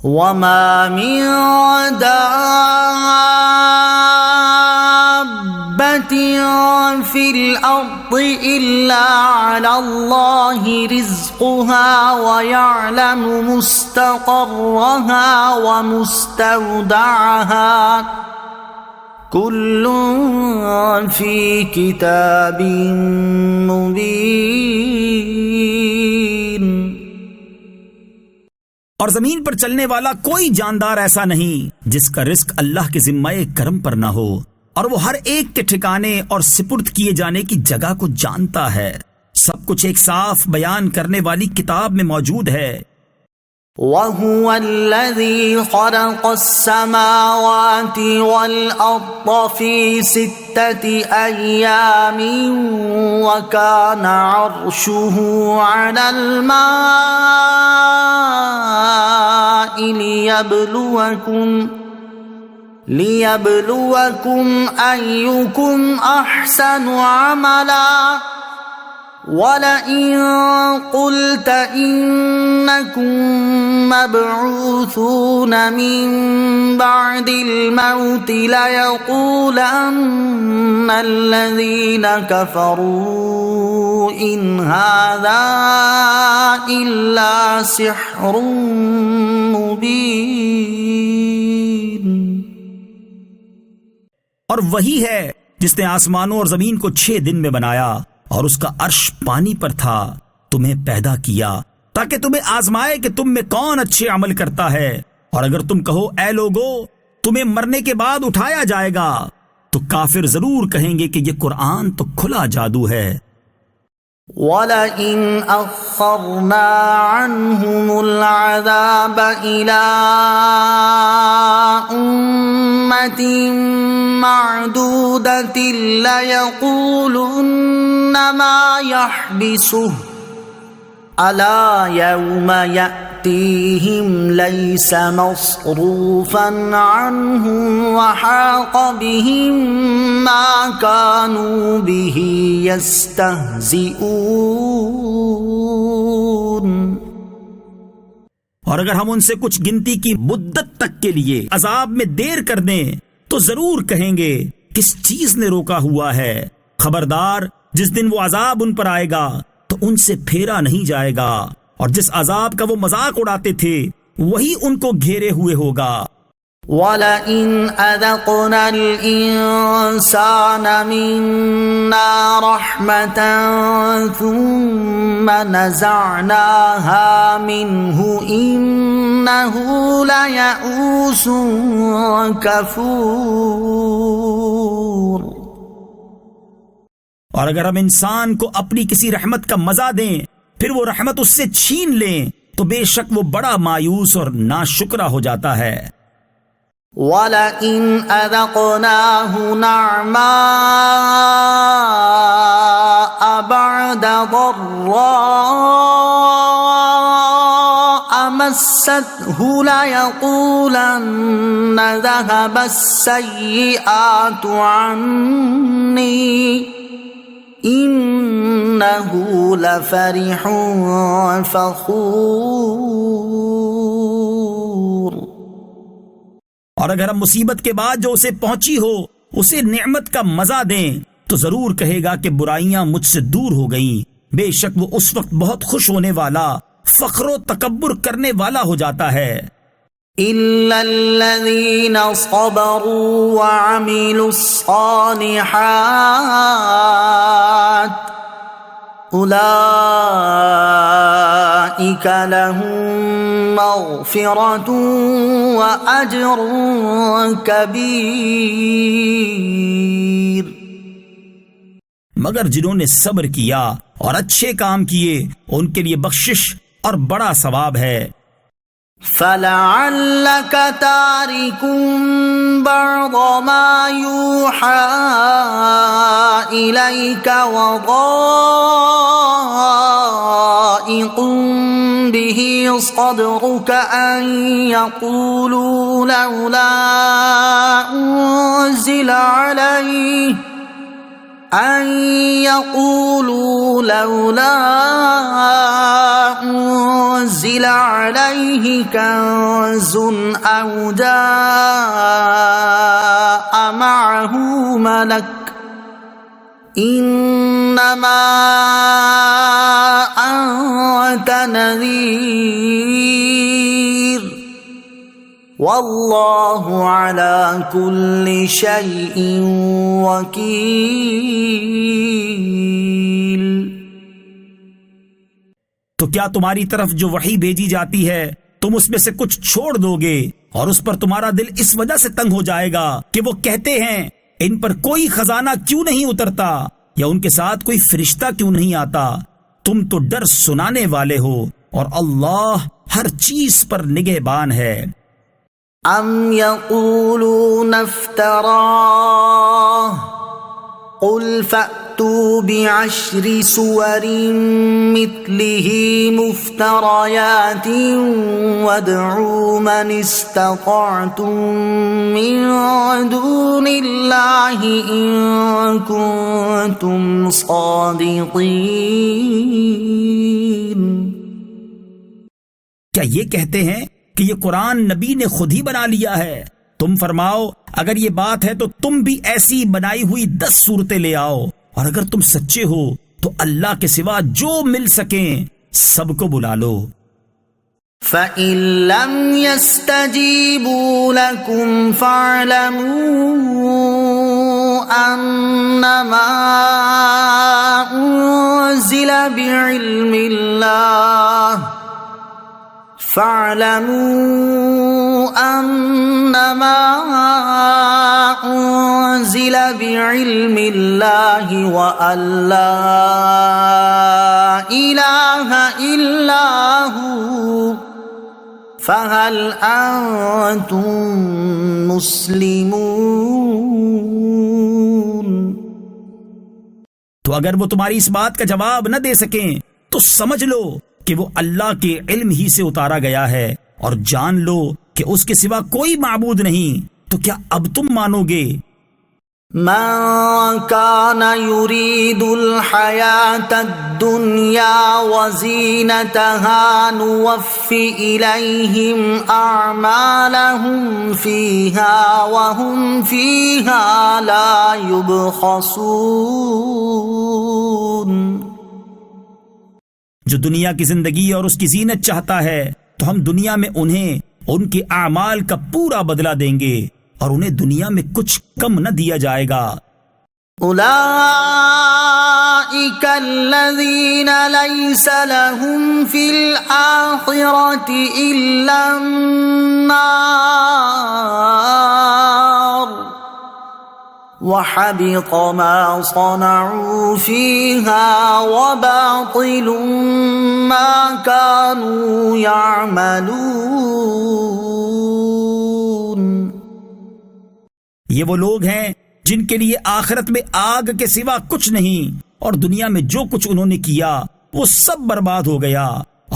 وما من دابة في الأرض إلا على الله رزقها ويعلم مستقرها ومستودعها كل في كتاب مبين۔ اور زمین پر چلنے والا کوئی جاندار ایسا نہیں جس کا رزق اللہ کے ذمہ کرم پر نہ ہو، اور وہ ہر ایک کے ٹھکانے اور سپرد کیے جانے کی جگہ کو جانتا ہے۔ سب کچھ ایک صاف بیان کرنے والی کتاب میں موجود ہے۔ وَهُوَ الَّذِي خَلَقَ السَّمَاوَاتِ وَالْأَرْضَ فِي 6 أَيَّامٍ وَكَانَ عَرْشُهُ عَلَى الْمَاءِ لِيَبْلُوَكُمْ أَيُّكُمْ أَحْسَنُ عَمَلًا وَلَئِن قُلْتَ إِنَّكُمْ مَبْعُوثُونَ مِنْ بَعْدِ الْمَوْتِ لَيَقُولَنَّ الَّذِينَ كَفَرُوا إِنْ هَذَا إِلَّا سِحْرٌ مُبِينٌ۔ اور وہی ہے جس نے آسمانوں اور زمین کو 6 دن میں بنایا، اور اس کا عرش پانی پر تھا، تمہیں پیدا کیا تاکہ تمہیں آزمائے کہ تم میں کون اچھے عمل کرتا ہے۔ اور اگر تم کہو اے لوگو تمہیں مرنے کے بعد اٹھایا جائے گا، تو کافر ضرور کہیں گے کہ یہ قرآن تو کھلا جادو ہے۔ وَلَئِنْ أَخَّرْنَا عَنْهُمُ الْعَذَابَ إِلَىٰ أُمَّةٍ مَّعْدُودَةٍ لَيَقُولُنَّ مَا يَحْبِسُهُ أَلَا يَوْمَ يَأْتِيهِمْ لَيْسَ مَصْرُوفًا عَنْهُمْ وَحَاقَ بِهِمْ مَا كَانُوا بِهِ يَسْتَهْزِئُونَ۔ اور اگر ہم ان سے کچھ گنتی کی مدت تک کے لیے عذاب میں دیر کر دیں تو ضرور کہیں گے کس چیز نے روکا ہوا ہے۔ خبردار، جس دن وہ عذاب ان پر آئے گا تو ان سے پھیرا نہیں جائے گا، اور جس عذاب کا وہ مذاق اڑاتے تھے وہی ان کو گھیرے ہوئے ہوگا۔ وَلَئِنْ أَذَقْنَا الْإِنسَانَ مِنَّا رَحْمَةً ثُمَّ نَزَعْنَاهَا مِنْهُ إِنَّهُ لَيَئُوسٌ كَفُورٌ۔ اور اگر ہم انسان کو اپنی کسی رحمت کا مزہ دیں پھر وہ رحمت اس سے چھین لیں تو بے شک وہ بڑا مایوس اور ناشکرا ہو جاتا ہے۔ وَلَئِنْ أَذَقْنَاهُ نَعْمَاءَ بَعْدَ ضَرَّاءَ مَسَّتْهُ لَيَقُولَنَّ ذَهَبَ السَّيِّئَاتُ عَنِّي إِنَّهُ لَفَرِحٌ فَخُورٌ۔ اور اگر ہم مصیبت کے بعد جو اسے پہنچی ہو اسے نعمت کا مزہ دیں تو ضرور کہے گا کہ برائیاں مجھ سے دور ہو گئیں۔ بے شک وہ اس وقت بہت خوش ہونے والا، فخر و تکبر کرنے والا ہو جاتا ہے۔ إِلَّا الَّذِينَ صَبَرُوا وَعَمِلُوا الصَّالِحَاتِ أُولَئِكَ لَهُم مَّغْفِرَةٌ وَأَجْرٌ كَبِيرٌ۔ مگر جنہوں نے صبر کیا اور اچھے کام کیے ان کے لیے بخشش اور بڑا ثواب ہے۔ فَلَعَلَّكَ تَارِكٌ بَعْضَ مَا يُوحَىٰ إِلَيْكَ وَضَائِقٌ بِهِ صَدْرُكَ أَن يَقُولُوا لَوْلَا أُنزِلَ عَلَيْهِ أن يقولوا لولا أنزل عليه كنز أو جاء معه ملك إنما أنت نذير واللہ علی کل شیء وکیل۔ تو کیا تمہاری طرف جو وحی بھیجی جاتی ہے تم اس میں سے کچھ چھوڑ دو گے اور اس پر تمہارا دل اس وجہ سے تنگ ہو جائے گا کہ وہ کہتے ہیں ان پر کوئی خزانہ کیوں نہیں اترتا یا ان کے ساتھ کوئی فرشتہ کیوں نہیں آتا؟ تم تو ڈر سنانے والے ہو اور اللہ ہر چیز پر نگہبان ہے۔ ام یقولون افتراہ قل فأتوا بعشر سور مثلہ مفتریات وادعوا من استطعتم من دون اللہ ان کنتم صادقین۔ کیا یہ کہتے ہیں کہ یہ قرآن نبی نے خود ہی بنا لیا ہے؟ تم فرماؤ اگر یہ بات ہے تو تم بھی ایسی بنائی ہوئی 10 صورتیں لے آؤ، اور اگر تم سچے ہو تو اللہ کے سوا جو مل سکیں سب کو بلا لو۔ فَإِن لَّمْ يَسْتَجِيبُوا لَكُمْ فَاعْلَمُوا أَنَّمَا أُنزِلَ بِعِلْمِ اللَّهِ فَاعْلَمُوا أَنَّمَا أُنزِلَ بِعِلْمِ اللَّهِ وَأَن لَّا إِلَٰهَ إِلَّا هُوَ فَهَلْ أَنتُم مُّسْلِمُونَ۔ تو اگر وہ تمہاری اس بات کا جواب نہ دے سکیں تو سمجھ لو کہ وہ اللہ کے علم ہی سے اتارا گیا ہے، اور جان لو کہ اس کے سوا کوئی معبود نہیں، تو کیا اب تم مانو گے؟ من كان يريد الحياة الدنيا وزينتها نوف إليهم أعمالهم فيها وهم فيها لا يبخسون۔ جو دنیا کی زندگی اور اس کی زینت چاہتا ہے تو ہم دنیا میں انہیں ان کے اعمال کا پورا بدلہ دیں گے اور انہیں دنیا میں کچھ کم نہ دیا جائے گا۔ اولئک الذین لیس لهم فی الآخرة الا النار وحبط ما صنعوا فيها وباطل ما كانوا يعملون۔ یہ وہ لوگ ہیں جن کے لیے آخرت میں آگ کے سوا کچھ نہیں، اور دنیا میں جو کچھ انہوں نے کیا وہ سب برباد ہو گیا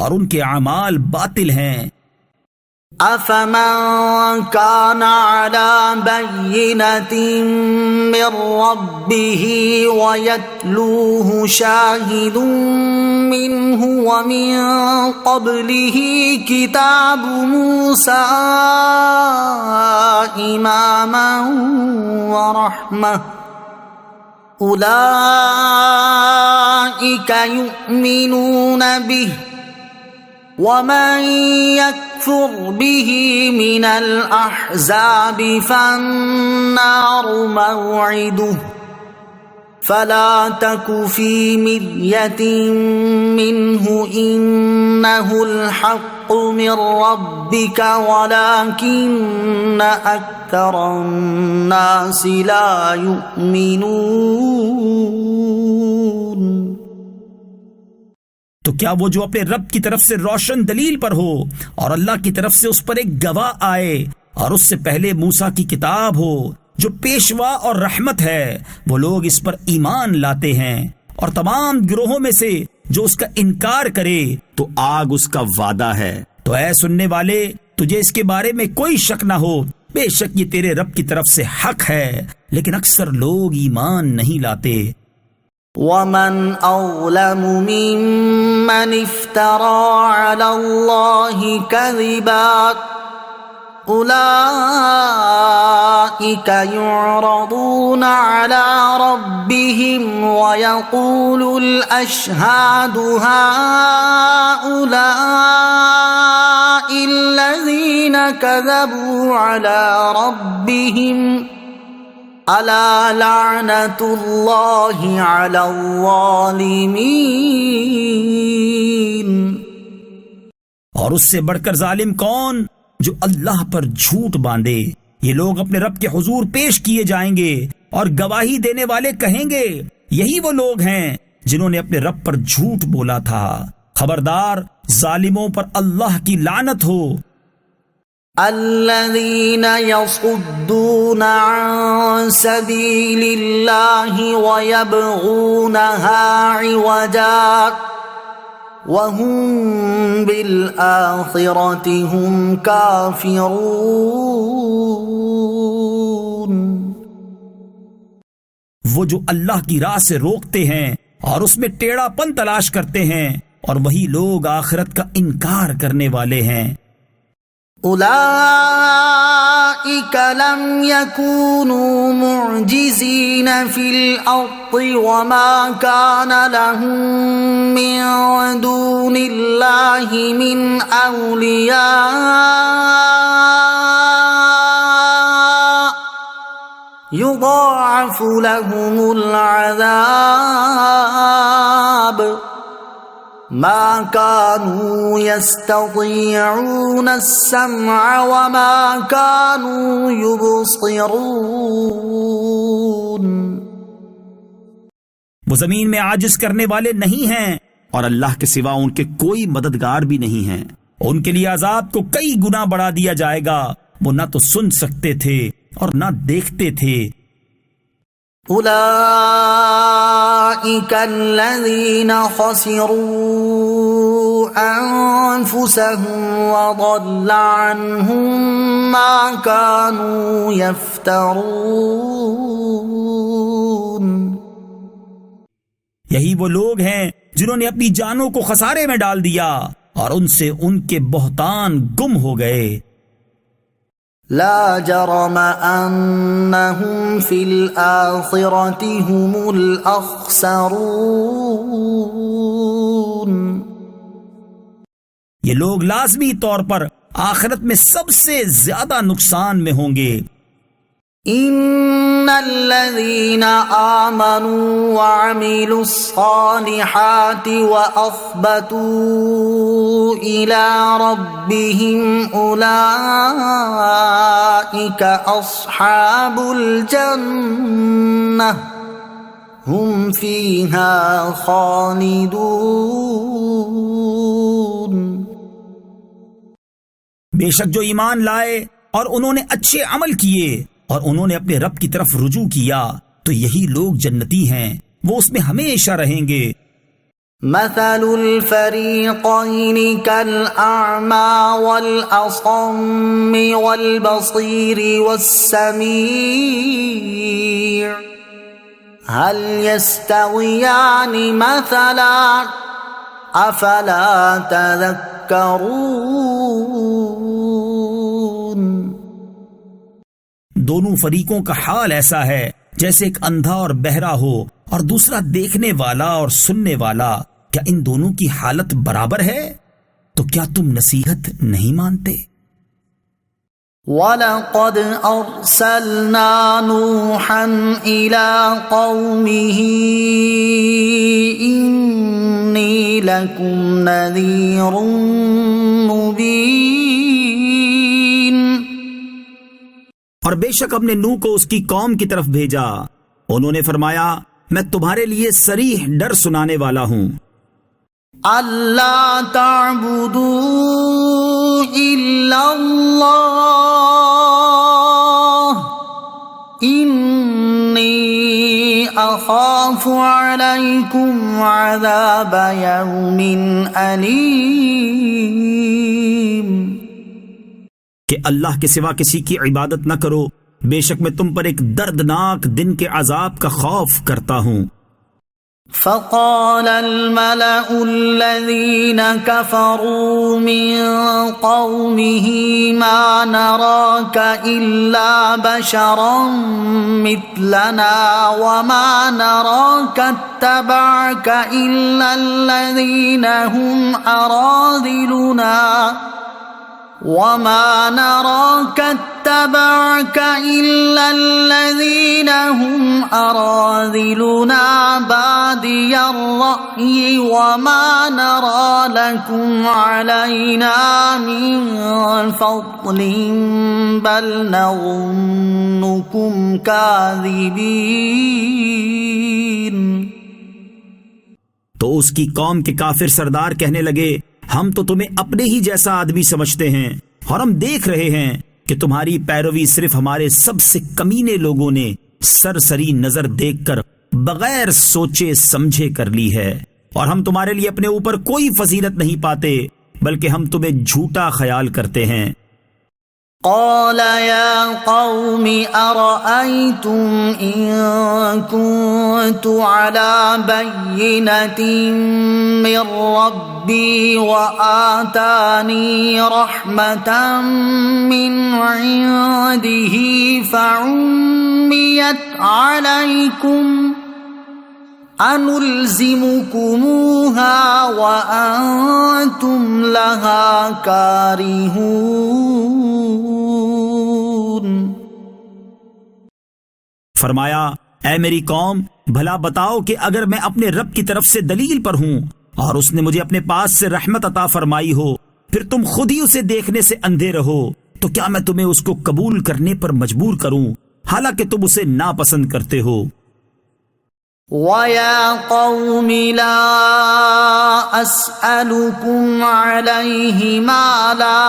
اور ان کے اعمال باطل ہیں۔ أفمن كان على بينة من ربه ويتلوه شاهد منه ومن قبله كتاب موسى إماما ورحمة أولئك يؤمنون به ومن يكفر به من الأحزاب فالنار موعده فلا تك في مرية منه إنه الحق من ربك ولكن أكثر الناس لا يؤمنون۔ تو کیا وہ جو اپنے رب کی طرف سے روشن دلیل پر ہو اور اللہ کی طرف سے اس پر ایک گواہ آئے اور اس سے پہلے موسیٰ کی کتاب ہو جو پیشوا اور رحمت ہے، وہ لوگ اس پر ایمان لاتے ہیں، اور تمام گروہوں میں سے جو اس کا انکار کرے تو آگ اس کا وعدہ ہے۔ تو اے سننے والے، تجھے اس کے بارے میں کوئی شک نہ ہو، بے شک یہ تیرے رب کی طرف سے حق ہے، لیکن اکثر لوگ ایمان نہیں لاتے۔ ومن أظلم ممن افترى على الله كذبا أولئك يعرضون على ربهم ويقول الأشهاد هؤلاء الذين كذبوا على ربهم ألا لعنة الله على الظالمين۔ اور اس سے بڑھ کر ظالم کون جو اللہ پر جھوٹ باندھے۔ یہ لوگ اپنے رب کے حضور پیش کیے جائیں گے اور گواہی دینے والے کہیں گے یہی وہ لوگ ہیں جنہوں نے اپنے رب پر جھوٹ بولا تھا۔ خبردار ظالموں پر اللہ کی لعنت ہو۔ الذين يصدون عن سبيل الله ويبغونها عوجا وهم بالآخرة هم كافرون۔ وہ جو اللہ کی راہ سے روکتے ہیں اور اس میں ٹیڑھا پن تلاش کرتے ہیں اور وہی لوگ آخرت کا انکار کرنے والے ہیں۔ أولئك لم يكونوا معجزين في الأرض وما كان لهم من دون الله من أولياء يضاعف لهم العذاب ما كانوا يستطيعون السمع وما كانوا يبصرون۔ وہ زمین میں عاجز کرنے والے نہیں ہیں اور اللہ کے سوا ان کے کوئی مددگار بھی نہیں ہیں۔ ان کے لیے عذاب کو کئی گنا بڑھا دیا جائے گا، وہ نہ تو سن سکتے تھے اور نہ دیکھتے تھے۔ أولئك الذين خسروا أنفسهم وضل عنهم ما كانوا يفترون۔ یہی وہ لوگ ہیں جنہوں نے اپنی جانوں کو خسارے میں ڈال دیا اور ان سے ان کے بہتان گم ہو گئے۔ لا جرم أنهم في الآخرة هم الأخسرون۔ یہ لوگ لازمی طور پر آخرت میں سب سے زیادہ نقصان میں ہوں گے۔ ان الذين آمنوا وعملوا الصالحات واخبتوا الى ربهم اولئك اصحاب الجنة هم فيها خالدون۔ بے شک جو ایمان لائے اور انہوں نے اچھے عمل کیے اور انہوں نے اپنے رب کی طرف رجوع کیا تو یہی لوگ جنتی ہیں، وہ اس میں ہمیشہ رہیں گے۔ مثل الفريقين كالأعمى والأصم والبصير والسميع هل يستويان مثلا أفلا تذكرون۔ دونوں فریقوں کا حال ایسا ہے جیسے ایک اندھا اور بہرا ہو اور دوسرا دیکھنے والا اور سننے والا، کیا ان دونوں کی حالت برابر ہے؟ تو کیا تم نصیحت نہیں مانتے؟ وَلَقَدْ أَرْسَلْنَا نُوحًا إِلَىٰ قَوْمِهِ إِنِّي لَكُمْ نَذِيرٌ مُبِينٌ۔ اور بے شک ہم نے نوح کو اس کی قوم کی طرف بھیجا، انہوں نے فرمایا میں تمہارے لیے صریح ڈر سنانے والا ہوں۔ اللہ تعبدوا الا اللہ انی اخاف علیکم عذاب یوم علیم۔ کہ اللہ کے سوا کسی کی عبادت نہ کرو، بے شک میں تم پر ایک دردناک دن کے عذاب کا خوف کرتا ہوں۔ فقال الملأ الذين كفروا من قومه ما نراك إلا بشرا مثلنا وما نراك اتبعك إلا الذين هم أراذلنا وما نراك اتبعك إلا الذين هم أراذلنا بادي الرأي وما نرى لكم علينا من فضل بل نظنكم كاذبين. تو اس کی قوم کے کافر سردار کہنے لگے ہم تو تمہیں اپنے ہی جیسا آدمی سمجھتے ہیں اور ہم دیکھ رہے ہیں کہ تمہاری پیروی صرف ہمارے سب سے کمینے لوگوں نے سرسری نظر دیکھ کر بغیر سوچے سمجھے کر لی ہے، اور ہم تمہارے لیے اپنے اوپر کوئی فضیلت نہیں پاتے بلکہ ہم تمہیں جھوٹا خیال کرتے ہیں. قال يا قوم أرأيتم إن كنت على بينة من ربي وآتاني رحمة من عنده فعميت عليكم أنلزمكموها وأنتم لها كارهون. فرمایا اے میری قوم بھلا بتاؤ کہ اگر میں اپنے رب کی طرف سے دلیل پر ہوں اور اس نے مجھے اپنے پاس سے رحمت عطا فرمائی ہو پھر تم خود ہی اسے دیکھنے سے اندھے رہو تو کیا میں تمہیں اس کو قبول کرنے پر مجبور کروں حالانکہ تم اسے ناپسند کرتے ہو. وَيَا قَوْمِ لَا أَسْأَلُكُمْ عَلَيْهِ مَالًا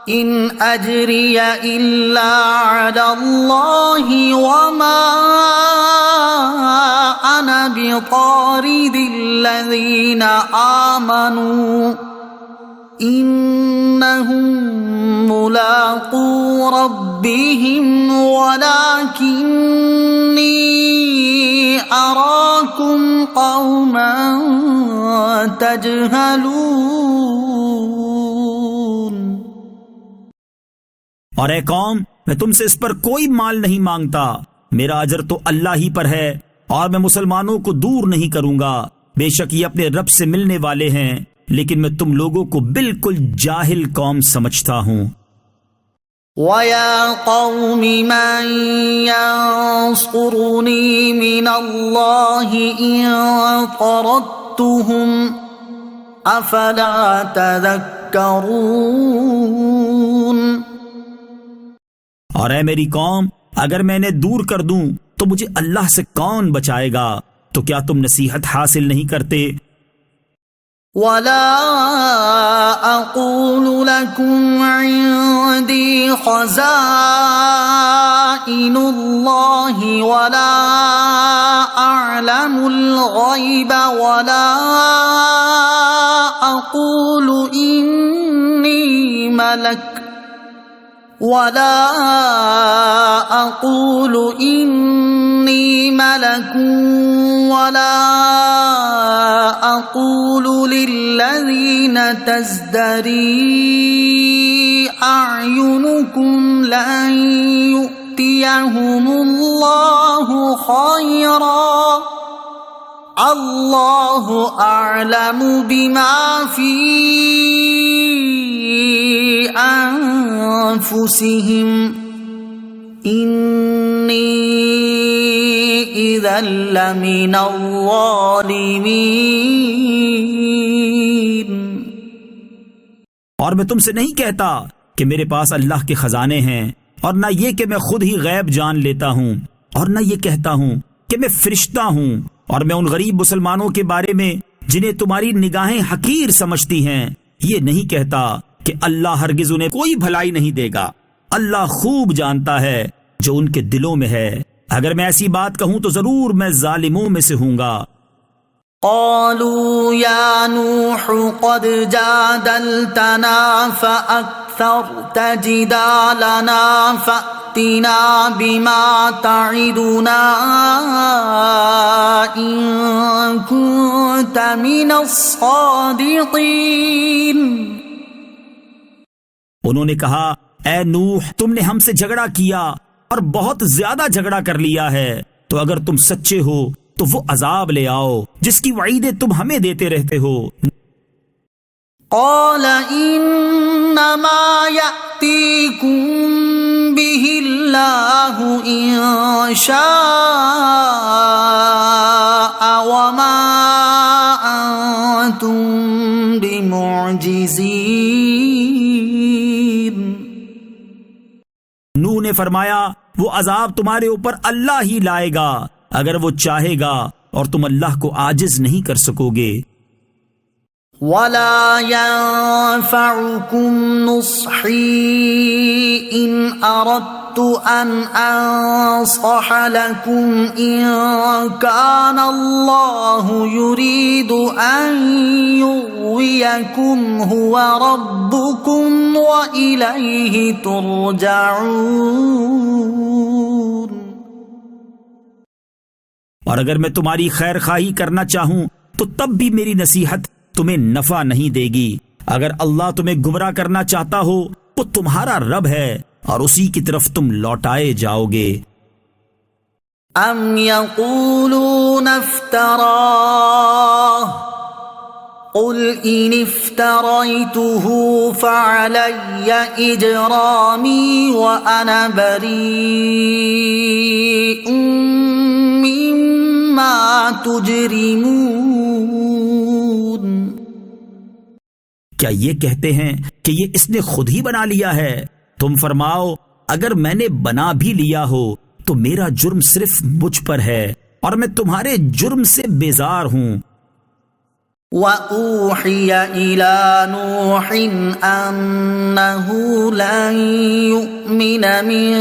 إِنْ أَجْرِيَ إِلَّا عَلَى اللَّهِ وَمَا أَنَا بِطَارِدِ الَّذِينَ آمَنُوا إِنَّهُمْ مُلَاقُو رَبِّهِمْ وَلَكِنِّي أَرَاكُمْ قَوْمًا تَجْهَلُونَ. اور اے قوم میں تم سے اس پر کوئی مال نہیں مانگتا، میرا اجر تو اللہ ہی پر ہے اور میں مسلمانوں کو دور نہیں کروں گا، بے شک یہ اپنے رب سے ملنے والے ہیں لیکن میں تم لوگوں کو بالکل جاہل قوم سمجھتا ہوں. وَيَا قَوْمِ مَنْ يَنصُرُنِي مِنَ اللَّهِ إِن طَرَدتُّهُمْ أَفَلَا تَذَكَّرُونَ. اور اے میری قوم اگر میں انہیں دور کر دوں تو مجھے اللہ سے کون بچائے گا، تو کیا تم نصیحت حاصل نہیں کرتے؟ وَلَا أَقُولُ لَكُمْ عِندِي خَزَائِنُ اللَّهِ وَلَا أَعْلَمُ الْغَيْبَ وَلَا أَقُولُ إِنِّي مَلَكٌ وَلَا أَقُولُ لِلَّذِينَ تَزْدَرِي أَعْيُنُكُمْ لَن يُؤْتِيَهُمُ اللَّهُ خَيْرًا اللَّهُ أَعْلَمُ بِمَا فِي أَنفُسِهِمْ إِنِّي إِذًا لَّمِنَ الظَّالِمِينَ. اور میں تم سے نہیں کہتا کہ میرے پاس اللہ کے خزانے ہیں، اور نہ یہ کہ میں خود ہی غیب جان لیتا ہوں، اور نہ یہ کہتا ہوں کہ میں فرشتہ ہوں، اور میں ان غریب مسلمانوں کے بارے میں جنہیں تمہاری نگاہیں حقیر سمجھتی ہیں یہ نہیں کہتا کہ اللہ ہرگز انہیں کوئی بھلائی نہیں دے گا. اللہ خوب جانتا ہے جو ان کے دلوں میں ہے، اگر میں ایسی بات کہوں تو ضرور میں ظالموں میں سے ہوں گا. قالوا يا نوح قد جادلتنا فأكثرت جدالنا فأتنا فأتنا بما تعدنا إن كنت من الصادقين۔ انہوں نے کہا اے نوح تم نے ہم سے جھگڑا کیا اور بہت زیادہ جھگڑا کر لیا ہے، تو اگر تم سچے ہو تو وہ عذاب لے آؤ جس کی وعیدیں تم ہمیں دیتے رہتے ہو۔ قال انما يأتيكم به الله ان شاء وما انتم بمعجزين۔ نوح نے فرمایا وہ عذاب تمہارے اوپر اللہ ہی لائے گا اگر وہ چاہے گا، اور تم اللہ کو عاجز نہیں کر سکو گے۔ ولا ينفعكم نصحي إن أردت أن أنصح لكم إن كان الله يريد أن يغويكم هو ربكم وإليه ترجعون۔ اور اگر میں تمہاری خیر خواہی کرنا چاہوں تو تب بھی میری نصیحت تمہیں نفع نہیں دے گی۔ اگر اللہ تمہیں گمراہ کرنا چاہتا ہو وہ تمہارا رب ہے اور اسی کی طرف تم لوٹائے جاؤ گے۔ ام یقولون افتراہ قل ان افتریته فعلی اجرامی وانا بریء مما تجرمون۔ کیا یہ کہتے ہیں کہ یہ اس نے خود ہی بنا لیا ہے؟ تم فرماؤ اگر میں نے بنا بھی لیا ہو تو میرا جرم صرف مجھ پر ہے اور میں تمہارے جرم سے بیزار ہوں۔ وَأُوحِيَ إِلَى نُوحٍ أَنَّهُ لَن يُؤْمِنَ مِن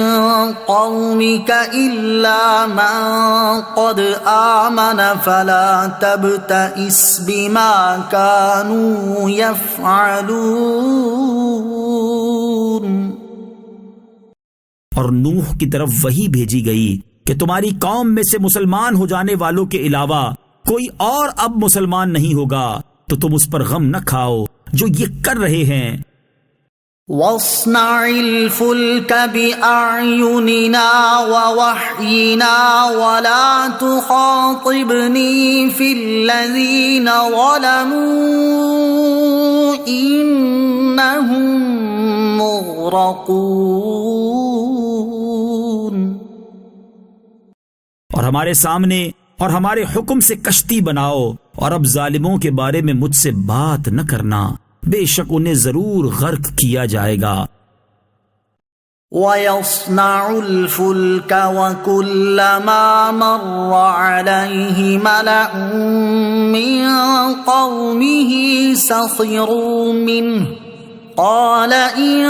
قَوْمِكَ إِلَّا مَن قَدْ آمَنَ فَلَا تَبْتَئِسْ بِمَا كَانُوا يَفْعَلُونَ۔ اور نوح کی طرف وحی بھیجی گئی کہ تمہاری قوم میں سے مسلمان ہو جانے والوں کے علاوہ کوئی اور اب مسلمان نہیں ہوگا، تو تم اس پر غم نہ کھاؤ جو یہ کر رہے ہیں۔ وَاصْنَعِ الْفُلْكَ بِأَعْيُنِنَا وَوَحْيِنَا وَلَا تُخَاطِبْنِي فِي الَّذِينَ ظَلَمُوا إِنَّهُمْ مُغْرَقُونَ۔ اور ہمارے سامنے اور ہمارے حکم سے کشتی بناؤ، اور اب ظالموں کے بارے میں مجھ سے بات نہ کرنا، بے شک انہیں ضرور غرق کیا جائے گا۔ وَيَصْنَعُ الْفُلْكَ وَكُلَّمَا مَرَّ عَلَيْهِ مَلَأٌ مِّن قَوْمِهِ سَخِرُوا مِنْهُ قَالَ إِن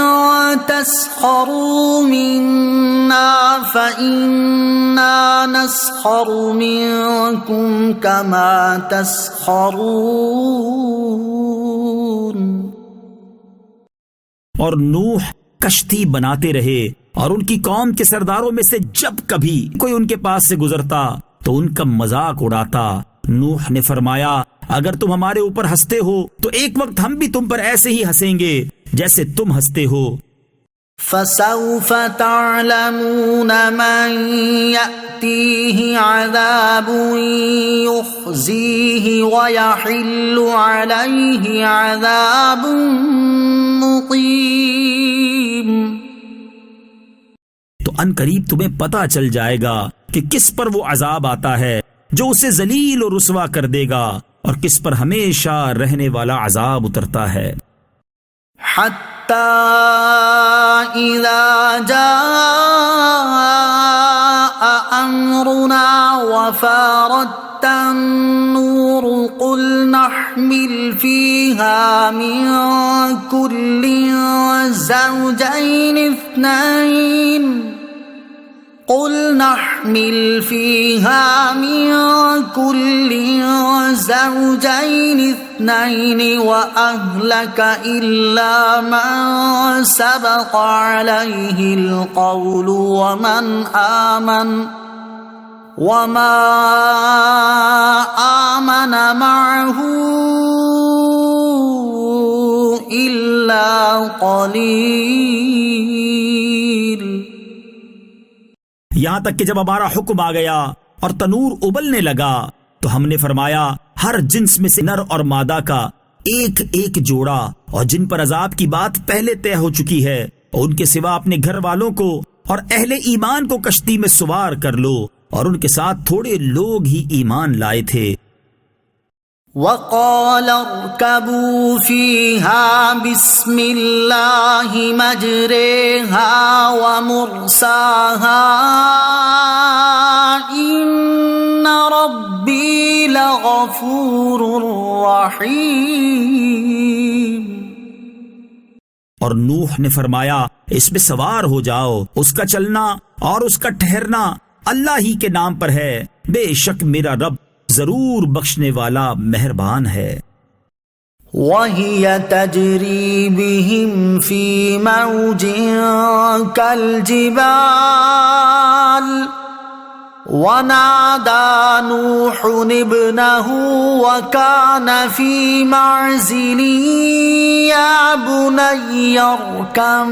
تَسْخَرُوا مِنَّا فَإِنَّا نَسْخَرُ مِنكُمْ كَمَا تَسْخَرُونَ۔ اور نوح کشتی بناتے رہے، اور ان کی قوم کے سرداروں میں سے جب کبھی کوئی ان کے پاس سے گزرتا تو ان کا مذاق اڑاتا۔ نوح نے فرمایا اگر تم ہمارے اوپر ہنستے ہو تو ایک وقت ہم بھی تم پر ایسے ہی ہنسیں گے جیسے تم ہنستے ہو۔ فَسَوْفَ تَعْلَمُونَ مَن يَأْتِيهِ عَذَابٌ يُخْزِيهِ وَيَحِلُّ عَلَيْهِ عَذَابٌ مُقِيمٌ۔ تو ان قریب تمہیں پتہ چل جائے گا کہ کس پر وہ عذاب آتا ہے جو اسے ذلیل و رسوا کر دے گا، اور کس پر ہمیشہ رہنے والا عذاب اترتا ہے۔ حَتَّى إِذَا جَاءَ أَمْرُنَا وَفَارَتِ النُّورُ قُلْ نَحْمِلُ فِيهَا مِن كُلٍّ زَوْجَيْنِ اثْنَيْنِ قل نحمل فيها من كل زوجين اثنين وأهلك إلا من سبق عليه القول وما آمن معه إلا قليل. یہاں تک کہ جب ہمارا حکم آ گیا اور تنور ابلنے لگا تو ہم نے فرمایا ہر جنس میں سے نر اور مادہ کا ایک ایک جوڑا، اور جن پر عذاب کی بات پہلے طے ہو چکی ہے اور ان کے سوا اپنے گھر والوں کو اور اہل ایمان کو کشتی میں سوار کر لو، اور ان کے ساتھ تھوڑے لوگ ہی ایمان لائے تھے. وقال اركبوا فيها بسم الله مجريها ومرساها إن ربي لغفور رحيم. اور نوح نے فرمایا اس میں سوار ہو جاؤ، اس کا چلنا اور اس کا ٹھہرنا اللہ ہی کے نام پر ہے، بے شک میرا رب ضرور بخشنے والا مہربان ہے. وَهِيَ تَجْرِي بِهِمْ فِي مَوْجٍ كَالْجِبَالِ وَنَادَى نُوحٌ ابْنَهُ وَكَانَ فِي مَعْزِلٍ يَا بُنَيَّ ارْكَب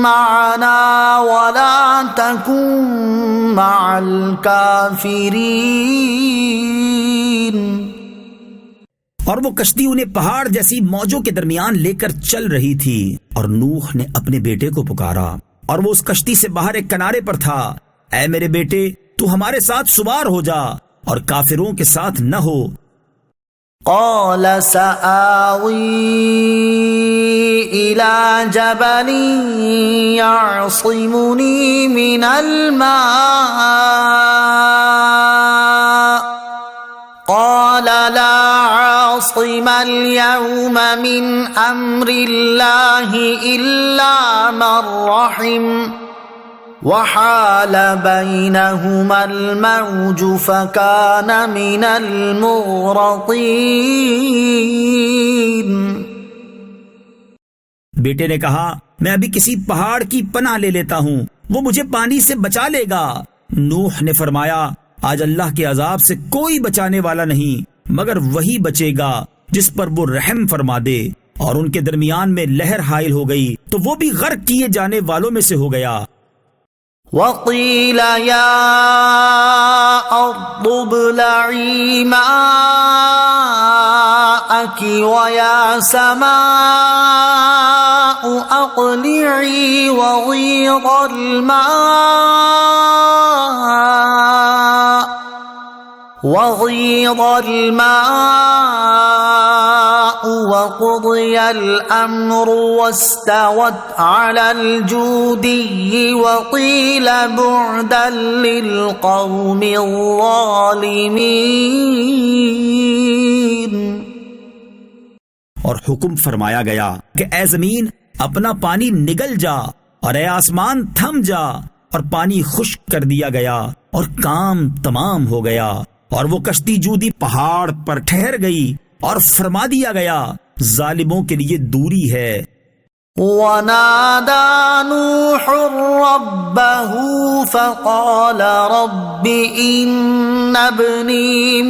مَّعَنَا وَلَا تَكُن مَّعَ الْكَافِرِينَ. اور وہ کشتی انہیں پہاڑ جیسی موجوں کے درمیان لے کر چل رہی تھی، اور نوح نے اپنے بیٹے کو پکارا اور وہ اس کشتی سے باہر ایک کنارے پر تھا. اے میرے بیٹے، تو ہمارے ساتھ سوار ہو جا اور کافروں کے ساتھ نہ ہو. قال سآوي إلى جبل يعصمني من الماء قال لا عاصم اليوم من أمر الله إلا من رحم وحال بينهما الموج فكان من المغرقين. بیٹے نے کہا میں ابھی کسی پہاڑ کی پناہ لے لیتا ہوں، وہ مجھے پانی سے بچا لے گا. نوح نے فرمایا آج اللہ کے عذاب سے کوئی بچانے والا نہیں مگر وہی بچے گا جس پر وہ رحم فرما دے. اور ان کے درمیان میں لہر حائل ہو گئی تو وہ بھی غرق کیے جانے والوں میں سے ہو گیا. وَقِيلَ يَا أَرْضُ ابْلَعِي مَاءَكِ وَيَا سَمَاءُ أَقْلِعِي وَغِيضَ الماء وقضي الأمر واستوت على الجودي وقيل بعدا للقوم الظالمين. اور حکم فرمایا گیا کہ اے زمین اپنا پانی نگل جا، اور اے آسمان تھم جا، اور پانی خشک کر دیا گیا اور کام تمام ہو گیا. اور وہ کشتی جودی پہاڑ پر ٹھہر گئی اور فرما دیا گیا ظالموں کے لیے دوری ہے. وَنَادَى نُوحٌ رَبَّهُ فَقَالَ رَبِّ إِنَّ ابْنِي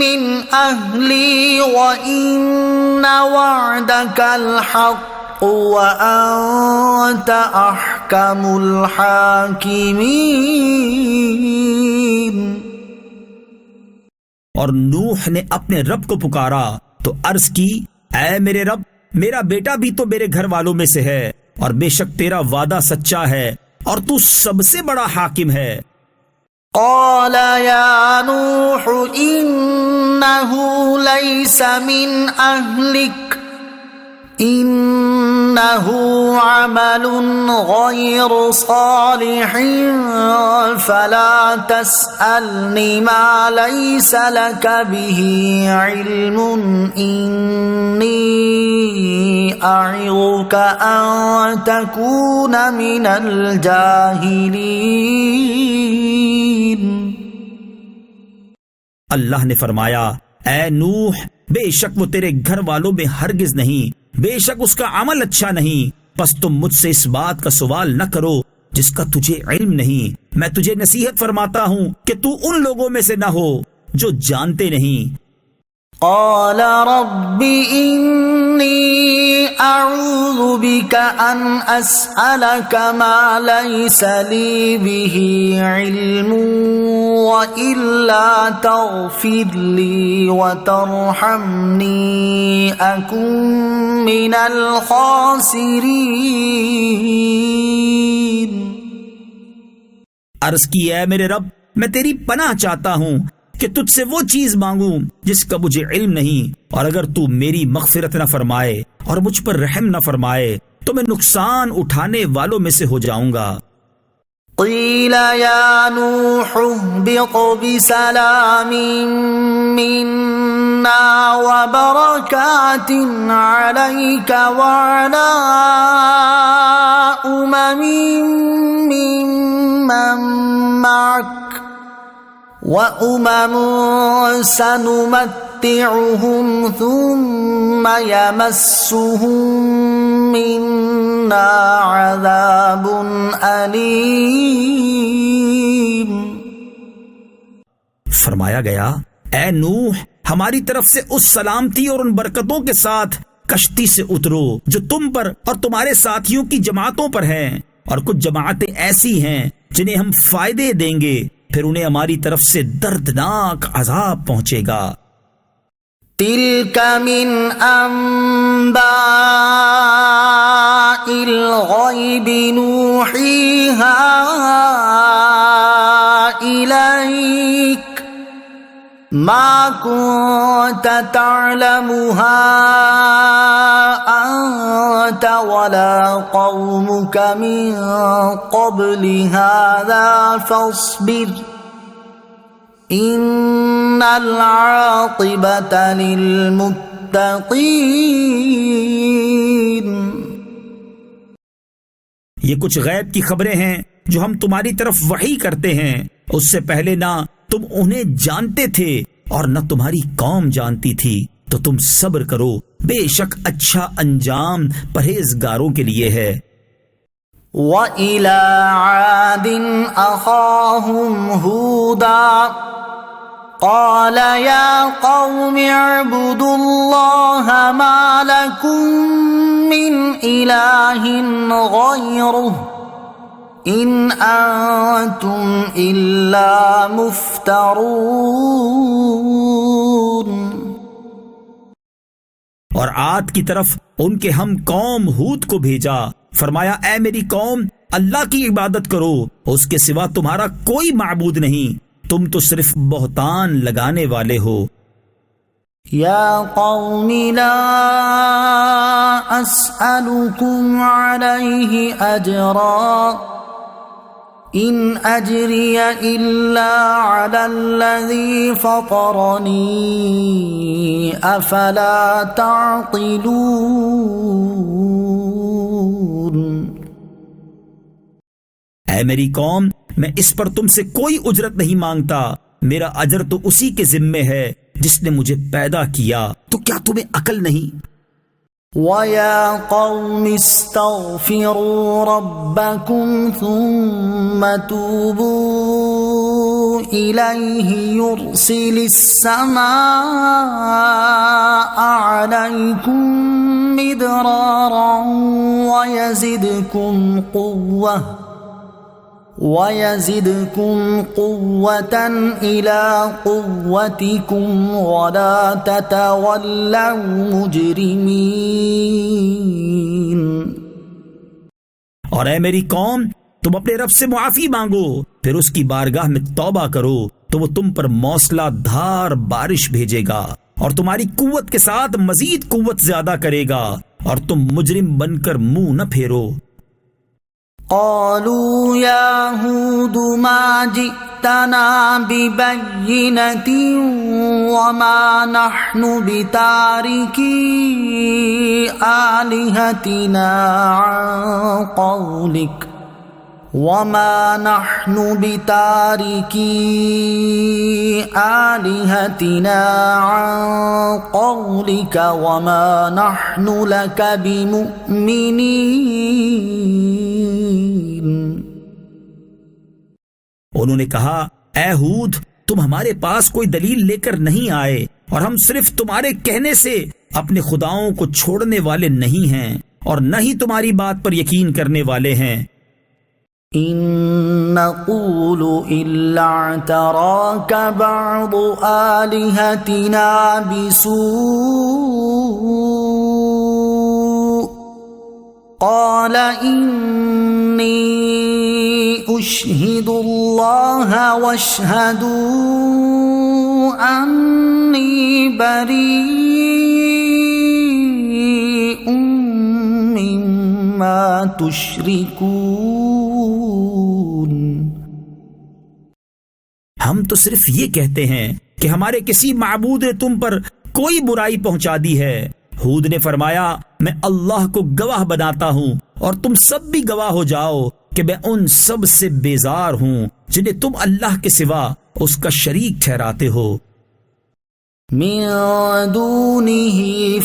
مِنْ أَهْلِي وَإِنَّ وَعْدَكَ الْحَقُّ وَأَنْتَ أَحْكَمُ الْحَاكِمِينَ. اور نوح نے اپنے رب کو پکارا تو عرض کی اے میرے رب، میرا بیٹا بھی تو میرے گھر والوں میں سے ہے، اور بے شک تیرا وعدہ سچا ہے اور تو سب سے بڑا حاکم ہے. قال يا نوح إنه ليس من أهلك إنه عمل غير صالح فلا تسألني ما ليس لك به علم إني أعظك أن تكون من الجاهلين. اللہ نے فرمایا اے نوح بے شک وہ تیرے گھر والوں میں ہرگز نہیں، بے شک اس کا عمل اچھا نہیں، پس تم مجھ سے اس بات کا سوال نہ کرو جس کا تجھے علم نہیں. میں تجھے نصیحت فرماتا ہوں کہ تو ان لوگوں میں سے نہ ہو جو جانتے نہیں. قال رب إني أعوذ بك أن أسألك ما ليس لي به علم وإلا تغفر لي وترحمني أكن من الخاسرين. عرض کی اے میرے رب میں تیری پناہ چاہتا ہوں کہ تجھ سے وہ چیز مانگوں جس کا مجھے علم نہیں، اور اگر تو میری مغفرت نہ فرمائے اور مجھ پر رحم نہ فرمائے تو میں نقصان اٹھانے والوں میں سے ہو جاؤں گا. قیل یا نوح اهبط بسلام منا وبرکات علیک وعلی ممن معک وَأُمَمٌ سَنُمَتِّعُهُمْ ثُمَّ يَمَسُّهُم مِّنَّا عَذَابٌ أَلِيمٌ. فرمایا گیا اے نوح ہماری طرف سے اس سلامتی اور ان برکتوں کے ساتھ کشتی سے اترو جو تم پر اور تمہارے ساتھیوں کی جماعتوں پر ہیں، اور کچھ جماعتیں ایسی ہیں جنہیں ہم فائدے دیں گے، پھر انہیں ہماری طرف سے دردناک عذاب پہنچے گا. تِلْكَ مِنْ أَنْبَاءِ الْغَيْبِ نُوحِيهَا إِلَيْكَ مَا كُنْتَ تَعْلَمُهَا أَنْتَ وَلَا قَوْمُكَ مِنْ قَبْلِ هَذَا فَاصْبِرْ إِنَّ الْعَاقِبَةَ لِلْمُتَّقِينَ. یہ کچھ غیب کی خبریں ہیں جو ہم تمہاری طرف وحی کرتے ہیں، اس سے پہلے نہ تم انہیں جانتے تھے اور نہ تمہاری قوم جانتی تھی، تو تم صبر کرو، بے شک اچھا انجام پرہیزگاروں کے لیے ہے. وَإِلَى عَادٍ أَخَاهُمْ هُودًا قَالَ يَا قَوْمِ اعْبُدُوا اللَّهَ مَا لَكُمْ مِنْ إِلَٰهٍ غَيْرُهُ إِنْ أَنْتُمْ إِلَّا مُفْتَرُونَ. اور عاد کی طرف ان کے ہم قوم ہود کو بھیجا، فرمایا اے میری قوم اللہ کی عبادت کرو، اس کے سوا تمہارا کوئی معبود نہیں، تم تو صرف بہتان لگانے والے ہو. یا قوم لا اسألکم علیہ اجرا ان اجری الا علی الذی فطرنی افلا تعقلون. اے میری قوم میں اس پر تم سے کوئی اجرت نہیں مانگتا، میرا اجر تو اسی کے ذمے ہے جس نے مجھے پیدا کیا، تو کیا تمہیں عقل نہیں؟ وَيَا قَوْمِ اسْتَغْفِرُوا رَبَّكُمْ ثُمَّ تُوبُوا إِلَيْهِ يُرْسِلِ السَّمَاءَ عَلَيْكُمْ مِدْرَارًا وَيَزِدْكُمْ قُوَّةً إِلَى قُوَّتِكُمْ وَلَا تَتَوَلَّوْا مُجْرِمِينَ. اور اے میری قوم تم اپنے رب سے معافی مانگو، پھر اس کی بارگاہ میں توبہ کرو تو وہ تم پر موسلا دھار بارش بھیجے گا اور تمہاری قوت کے ساتھ مزید قوت زیادہ کرے گا، اور تم مجرم بن کر منہ نہ پھیرو. قالوا يا هود ما جئت جئتنا ببينة وما نحن بتاركي آلهتنا عن قولك وما نحن بتاركي آلهتنا عن قولك وما نحن لك بمؤمنين. انہوں نے کہا اے ہود تم ہمارے پاس کوئی دلیل لے کر نہیں آئے اور ہم صرف تمہارے کہنے سے اپنے خداؤں کو چھوڑنے والے نہیں ہیں اور نہ ہی تمہاری بات پر یقین کرنے والے ہیں. إن نقول إلا اعتراك بعض آلهتنا بسوء قال إني أشهد الله واشهدوا أني بريء مما تشركون. ہم تو صرف یہ کہتے ہیں کہ ہمارے کسی معبود نے تم پر کوئی برائی پہنچا دی ہے. ہود نے فرمایا میں اللہ کو گواہ بناتا ہوں اور تم سب بھی گواہ ہو جاؤ کہ میں ان سب سے بیزار ہوں جنہیں تم اللہ کے سوا اس کا شریک ٹھہراتے ہو. من دونه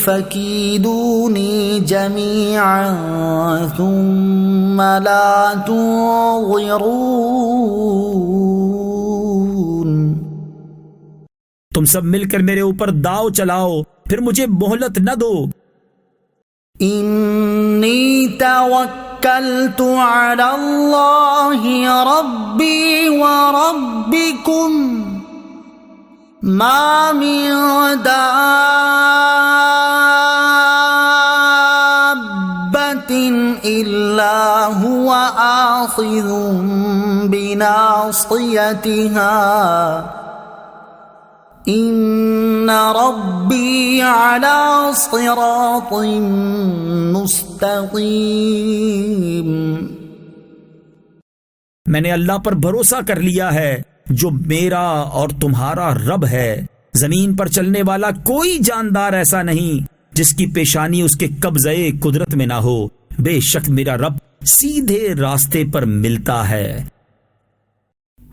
فكيدوني جميعا ثم لا تنظرون. تم سب مل کر میرے اوپر داؤ چلاؤ پھر مجھے مہلت نہ دو. انی توکلت علی اللہ ربی وربکم ما من دابة إلا هو آخذ بناصيتها إن ربي على صراط مستقيم. میں نے اللہ پر بھروسہ کر لیا ہے جو میرا اور تمہارا رب ہے. زمین پر چلنے والا کوئی جاندار ایسا نہیں جس کی پیشانی اس کے قبضے قدرت میں نہ ہو. بے شک میرا رب سیدھے راستے پر ملتا ہے.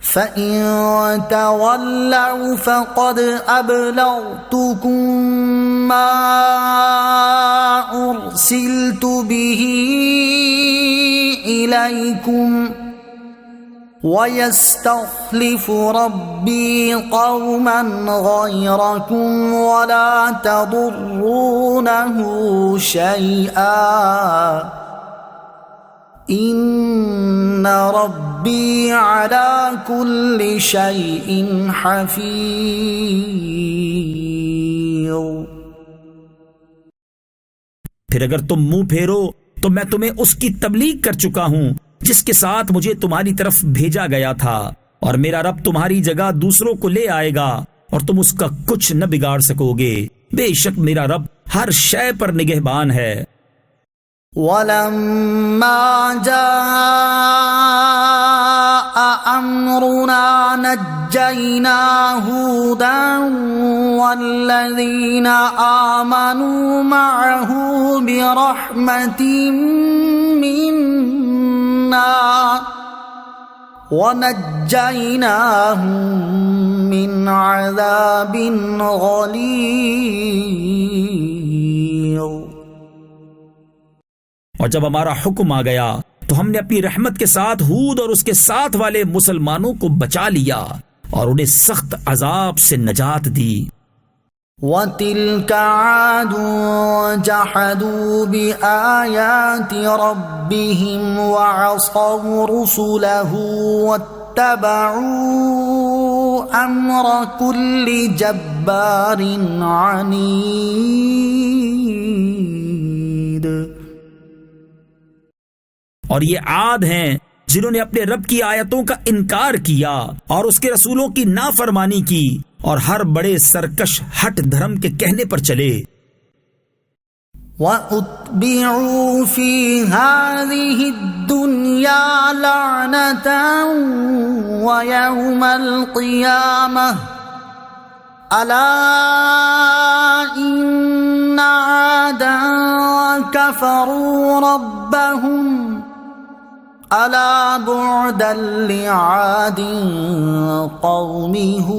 فَإِن تَوَلَّوْا فَقَدْ أَبْلَغْتُكُم مَّا أُرْسِلْتُ بِهِ إِلَيْكُمْ وَيَسْتَخْلِفُ رَبِّي قَوْمًا غَيْرَكُمْ وَلَا تَضُرُّونَهُ شَيْئًا إِنَّ رَبِّي عَلَى كُلِّ شَيْءٍ حَفِيظٌ. پھر اگر تم منہ پھیرو تو میں تمہیں اس کی تبلیغ کر چکا ہوں جس کے ساتھ مجھے تمہاری طرف بھیجا گیا تھا، اور میرا رب تمہاری جگہ دوسروں کو لے آئے گا اور تم اس کا کچھ نہ بگاڑ سکو گے. بے شک میرا رب ہر شے پر نگہبان ہے. وَلَمَّا جَاءَ أَمْرُنَا نَجَّيْنَا هُودًا وَالَّذِينَ آمَنُوا مَعَهُ بِرَحْمَةٍ مِّنَّا وَنَجَّيْنَاهُم مِّنْ عَذَابٍ غَلِيظٍ. اور جب ہمارا حکم آ گیا تو ہم نے اپنی رحمت کے ساتھ ہود اور اس کے ساتھ والے مسلمانوں کو بچا لیا اور انہیں سخت عذاب سے نجات دی. وَتِلْكَ عَادٌ جَحَدُوا بِآيَاتِ رَبِّهِمْ وَعَصَوْا رُسُلَهُ وَاتَّبَعُوا أَمْرَ كُلِّ جَبَّارٍ عَنِيدٍ. اور یہ عاد ہیں جنہوں نے اپنے رب کی آیتوں کا انکار کیا اور اس کے رسولوں کی نافرمانی کی اور ہر بڑے سرکش ہٹ دھرم کے کہنے پر چلے. وَأُتْبِعُوا فِي هَذِهِ الدُّنْيَا لَعْنَةً وَيَوْمَ الْقِيَامَةِ أَلَا إِنَّ عَادًا كَفَرُوا رَبَّهُمْ أَلَا بُعْدًا لِعَادٍ قَوْمِ هُودٍ۔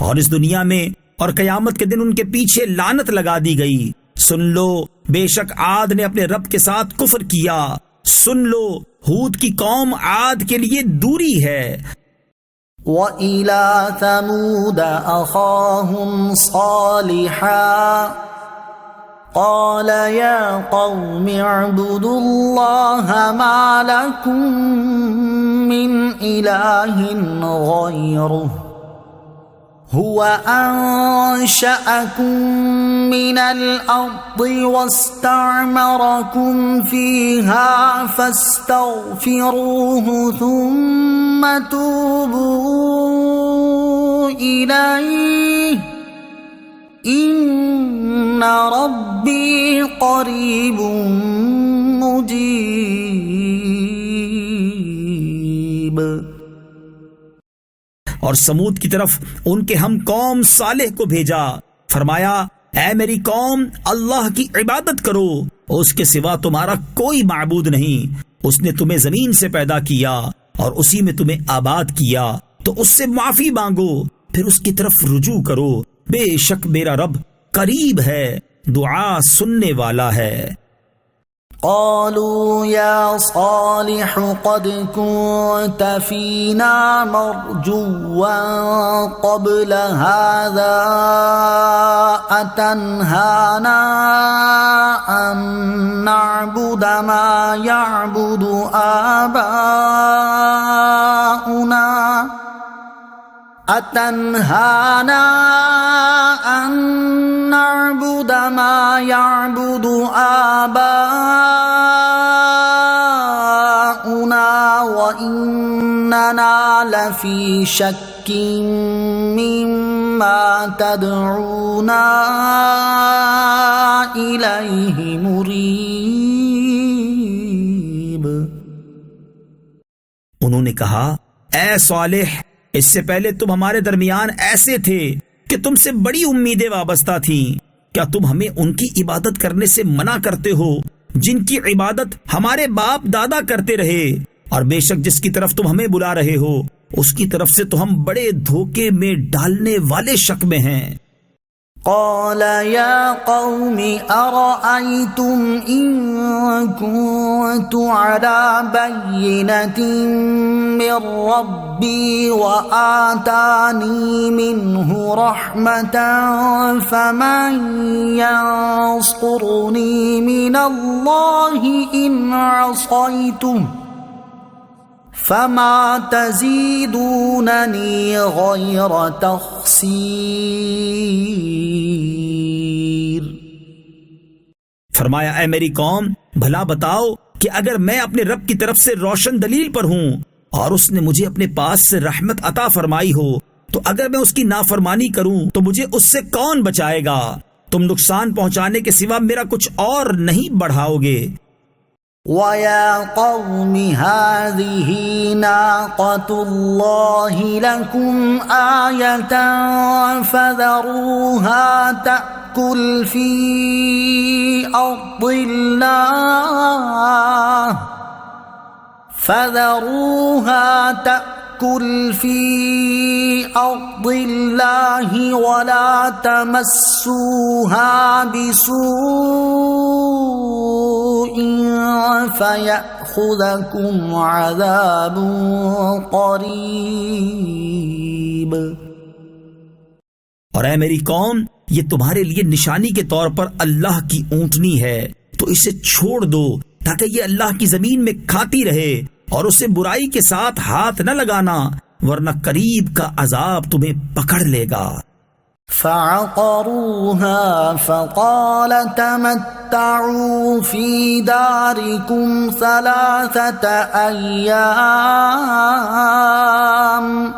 اور اس دنیا میں اور قیامت کے دن ان کے پیچھے لعنت لگا دی گئی۔ سن لو بے شک عاد نے اپنے رب کے ساتھ کفر کیا۔ سن لو ہود کی قوم عاد کے لیے دوری ہے۔ وَإِلَى ثَمُودَ أَخَاهُمْ صَالِحًا قَالَ يَا قَوْمِ اعْبُدُوا اللَّهَ مَا لَكُمْ مِنْ إِلَٰهٍ غَيْرُهُ هُوَ أَنشَأَكُم مِّنَ الْأَرْضِ وَاسْتَعْمَرَكُمْ فِيهَا فَاسْتَغْفِرُوهُ ثُمَّ تُوبُوا إِلَيْهِ إِنَّ رَبِّي قَرِيبٌ مُّجِيبٌ۔ اور سمود کی طرف ان کے ہم قوم صالح کو بھیجا، فرمایا اے میری قوم اللہ کی عبادت کرو، اس کے سوا تمہارا کوئی معبود نہیں۔ اس نے تمہیں زمین سے پیدا کیا اور اسی میں تمہیں آباد کیا، تو اس سے معافی مانگو، پھر اس کی طرف رجوع کرو، بے شک میرا رب قریب ہے، دعا سننے والا ہے۔ قالوا يا صالح قد كنت فينا مرجوا قبل هذا أتنهانا أن نعبد ما يعبد آباؤنا أتنهانا أن نعبد ما يعبد آباؤنا وإننا لفي شك مما تدعونا إليه مريب۔ انہوں نے کہا اے صالح، اس سے پہلے تم ہمارے درمیان ایسے تھے کہ تم سے بڑی امیدیں وابستہ تھیں، کیا تم ہمیں ان کی عبادت کرنے سے منع کرتے ہو جن کی عبادت ہمارے باپ دادا کرتے رہے؟ اور بے شک جس کی طرف تم ہمیں بلا رہے ہو اس کی طرف سے تو ہم بڑے دھوکے میں ڈالنے والے شک میں ہیں۔ قال يا قوم أرأيتم إن كنت على بينة من ربي وآتاني منه رحمة فمن ينصرني من الله إن عصيته فما تزيدونني غير تخسير۔ فرمایا اے میری قوم، بھلا بتاؤ کہ اگر میں اپنے رب کی طرف سے روشن دلیل پر ہوں اور اس نے مجھے اپنے پاس سے رحمت عطا فرمائی ہو، تو اگر میں اس کی نافرمانی کروں تو مجھے اس سے کون بچائے گا؟ تم نقصان پہنچانے کے سوا میرا کچھ اور نہیں بڑھاؤ گے۔ وَيَا قَوْمِ هَٰذِهِ نَاقَةُ اللَّهِ لَكُمْ آيَةً فَذَرُوهَا تَأْكُلْ فِي أَرْضِ اللَّهِ وَلَا تَمَسُّوهَا بِسُوءٍ فَيَأْخُذَكُمْ عَذَابٌ قَرِيبٌ۔ اور اے میری قوم، یہ تمہارے لیے نشانی کے طور پر اللہ کی اونٹنی ہے، تو اسے چھوڑ دو تاکہ یہ اللہ کی زمین میں کھاتی رہے، اور اسے برائی کے ساتھ ہاتھ نہ لگانا، ورنہ قریب کا عذاب تمہیں پکڑ لے گا۔ فعقروها فقال تمتعوا في داركم 3 أيام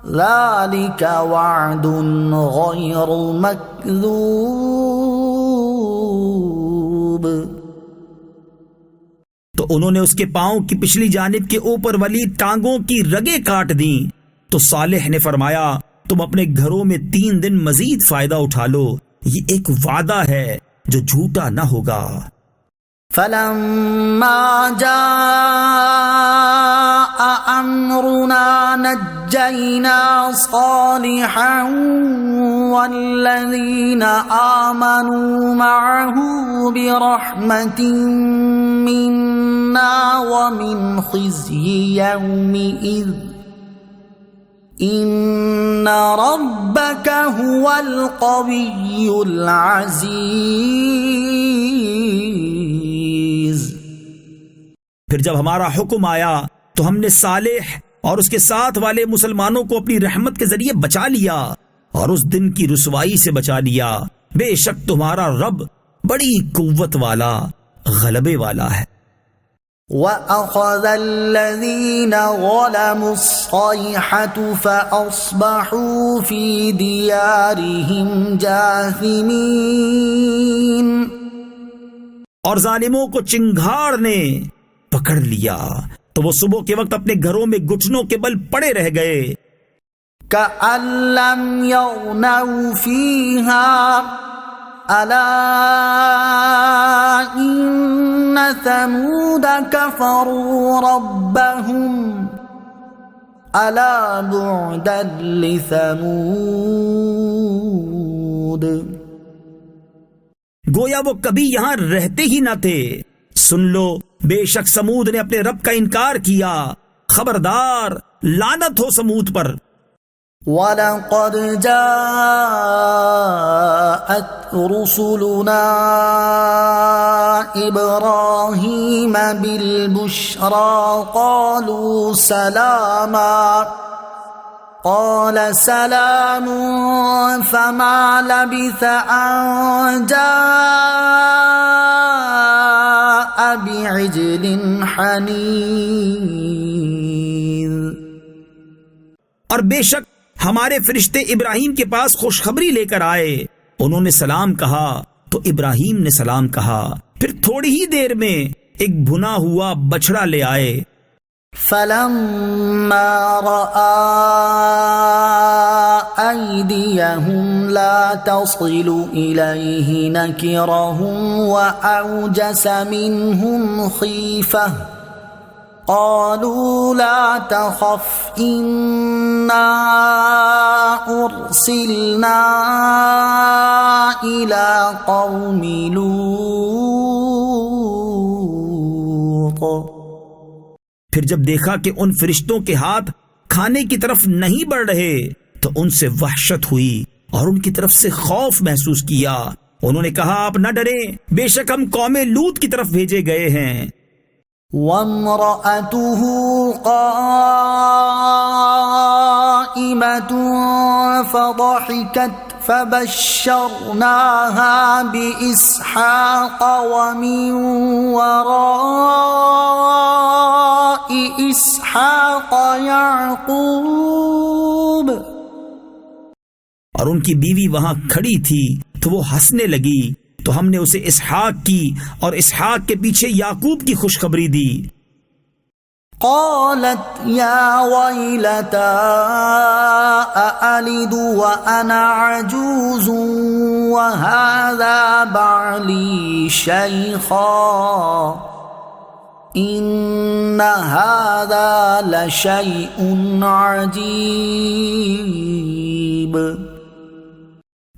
ذلك وعد غير مكذوب۔ تو انہوں نے اس کے پاؤں کی پچھلی جانب کے اوپر والی ٹانگوں کی رگیں کاٹ دیں۔ تو صالح نے فرمایا تم اپنے گھروں میں 3 دن مزید فائدہ اٹھا لو، یہ ایک وعدہ ہے جو جھوٹا نہ ہوگا۔ فلما جاء أمرنا نجينا صالحا والذين آمنوا معه برحمة منا ومن خزي يومئذ إن ربك هو القوي العزيز۔ پھر جب ہمارا حکم آیا تو ہم نے صالح اور اس کے ساتھ والے مسلمانوں کو اپنی رحمت کے ذریعے بچا لیا اور اس دن کی رسوائی سے بچا لیا۔ بے شک تمہارا رب بڑی قوت والا، غلبے والا ہے۔ وَأَخَذَ الَّذِينَ ظَلَمُوا الصَّيْحَةُ فَأَصْبَحُوا فِي دِيَارِهِمْ جَاثِمِينَ۔ اور ظالموں کو چنگھاڑ نے پکڑ لیا تو وہ صبح کے وقت اپنے گھروں میں گھٹنوں کے بل پڑے رہ گئے۔ كَأَن لَّمْ يَغْنَوْا فِيهَا أَلَا إِنَّ ثَمُودَ كَفَرُوا رَبَّهُمْ أَلَا بُعْدًا لِّثَمُودَ۔ گویا وہ کبھی یہاں رہتے ہی نہ تھے۔ سن لو بے شک سمود نے اپنے رب کا انکار کیا، خبردار لعنت ہو سمود پر۔ وَلَقَدْ جَاءَتْ رُسُلُنَا إِبْرَاهِيمَ بِالْبُشْرَى قَالُوا سَلَامًا قَالَ سَلَامٌ فَمَا لَبِثَ أَن جَاءَ بِعِجْلٍ حَنِيذٍ۔ اور بے شک ہمارے فرشتے ابراہیم کے پاس خوشخبری لے کر آئے، انہوں نے سلام کہا تو ابراہیم نے سلام کہا، پھر تھوڑی ہی دیر میں ایک بھنا ہوا بچڑا لے آئے۔ فَلَمَّا رَأَى أَيْدِيَهُمْ لَا تَصِلُ إِلَيْهِ نَكِرَهُمْ وَأَوْجَسَ مِنْهُمْ خِيفَةً قَالُوا لَا تَخَفْ إِنَّا أُرْسِلْنَا إِلَى قَوْمِ لُوطٍ۔ پھر جب دیکھا کہ ان فرشتوں کے ہاتھ کھانے کی طرف نہیں بڑھ رہے تو ان سے وحشت ہوئی اور ان کی طرف سے خوف محسوس کیا۔ انہوں نے کہا آپ نہ ڈریں، بے شک ہم قوم لوط کی طرف بھیجے گئے ہیں۔ وَامْرَأَتُهُ قَائِمَةٌ فَضَحِكَتْ فَبَشَّرْنَاهَا بِإِسْحَاقَ وَمِن وَرَاءِ إِسْحَاقَ يَعْقُوبَ۔ اور ان کی بیوی وہاں کھڑی تھی تو وہ ہنسنے لگی، تو ہم نے اسے اسحاق کی اور اسحاق کے پیچھے یعقوب کی خوشخبری دی۔ قالت يا ويلتى أألد وأنا عجوز وهذا بعلي شيخا إن هذا لشيء عجيب۔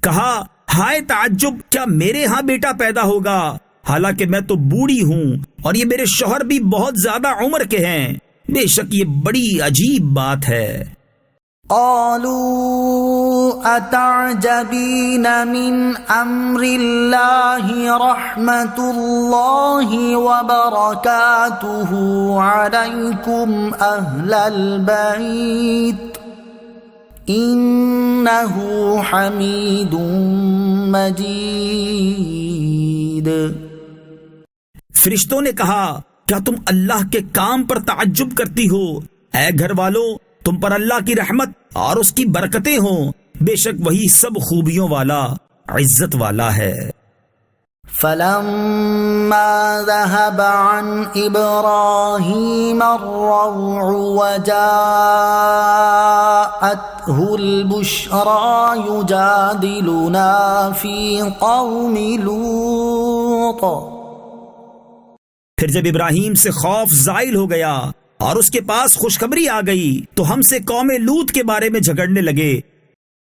کہا ہائے تعجب، کیا میرے ہاں بیٹا پیدا ہوگا حالانکہ میں تو بوڑھی ہوں اور یہ میرے شوہر بھی بہت زیادہ عمر کے ہیں، بے شک یہ بڑی عجیب بات ہے۔ قالوا اتعجبین من امر اللہ رحمت اللہ وبرکاتہ علیکم اہل البیت انہ حمید مجید۔ فرشتوں نے کہا کیا تم اللہ کے کام پر تعجب کرتی ہو؟ اے گھر والوں، تم پر اللہ کی رحمت اور اس کی برکتیں ہوں، بے شک وہی سب خوبیوں والا، عزت والا ہے۔ فلما ذهب عن إبراهيم الروع وجاءته البشرى يجادلنا في قوم لوط، پھر جب ابراہیم سے خوف زائل ہو گیا اور اس کے پاس خوشخبری آ گئی تو ہم سے قوم لوط کے بارے میں جھگڑنے لگے۔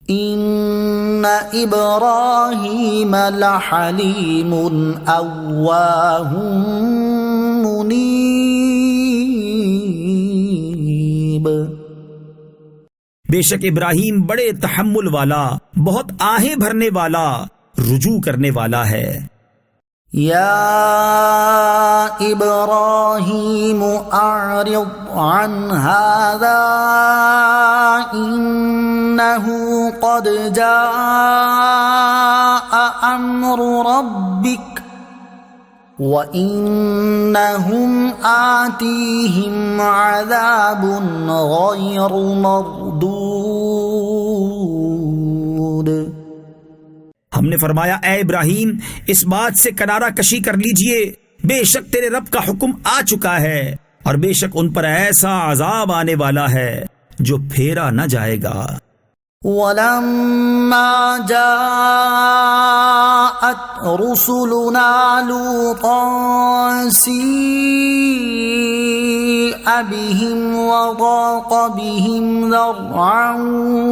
ان ابراہیم لحلیم اواہ منیب، بے شک ابراہیم بڑے تحمل والا، بہت آہیں بھرنے والا، رجوع کرنے والا ہے۔ یا ابراہیم اعرض عن هذا انہ قد جاء امر ربک وانہم آتیہم عذاب غیر مردود۔ ہم نے فرمایا اے ابراہیم اس بات سے کنارہ کشی کر لیجئے، بے شک تیرے رب کا حکم آ چکا ہے اور بے شک ان پر ایسا عذاب آنے والا ہے جو پھیرا نہ جائے گا۔ وَلَمَّا جَاءَتْ رُسُلُنَا لُوطًا سِيءَ بِهِمْ وَضَاقَ بِهِمْ ذَرْعًا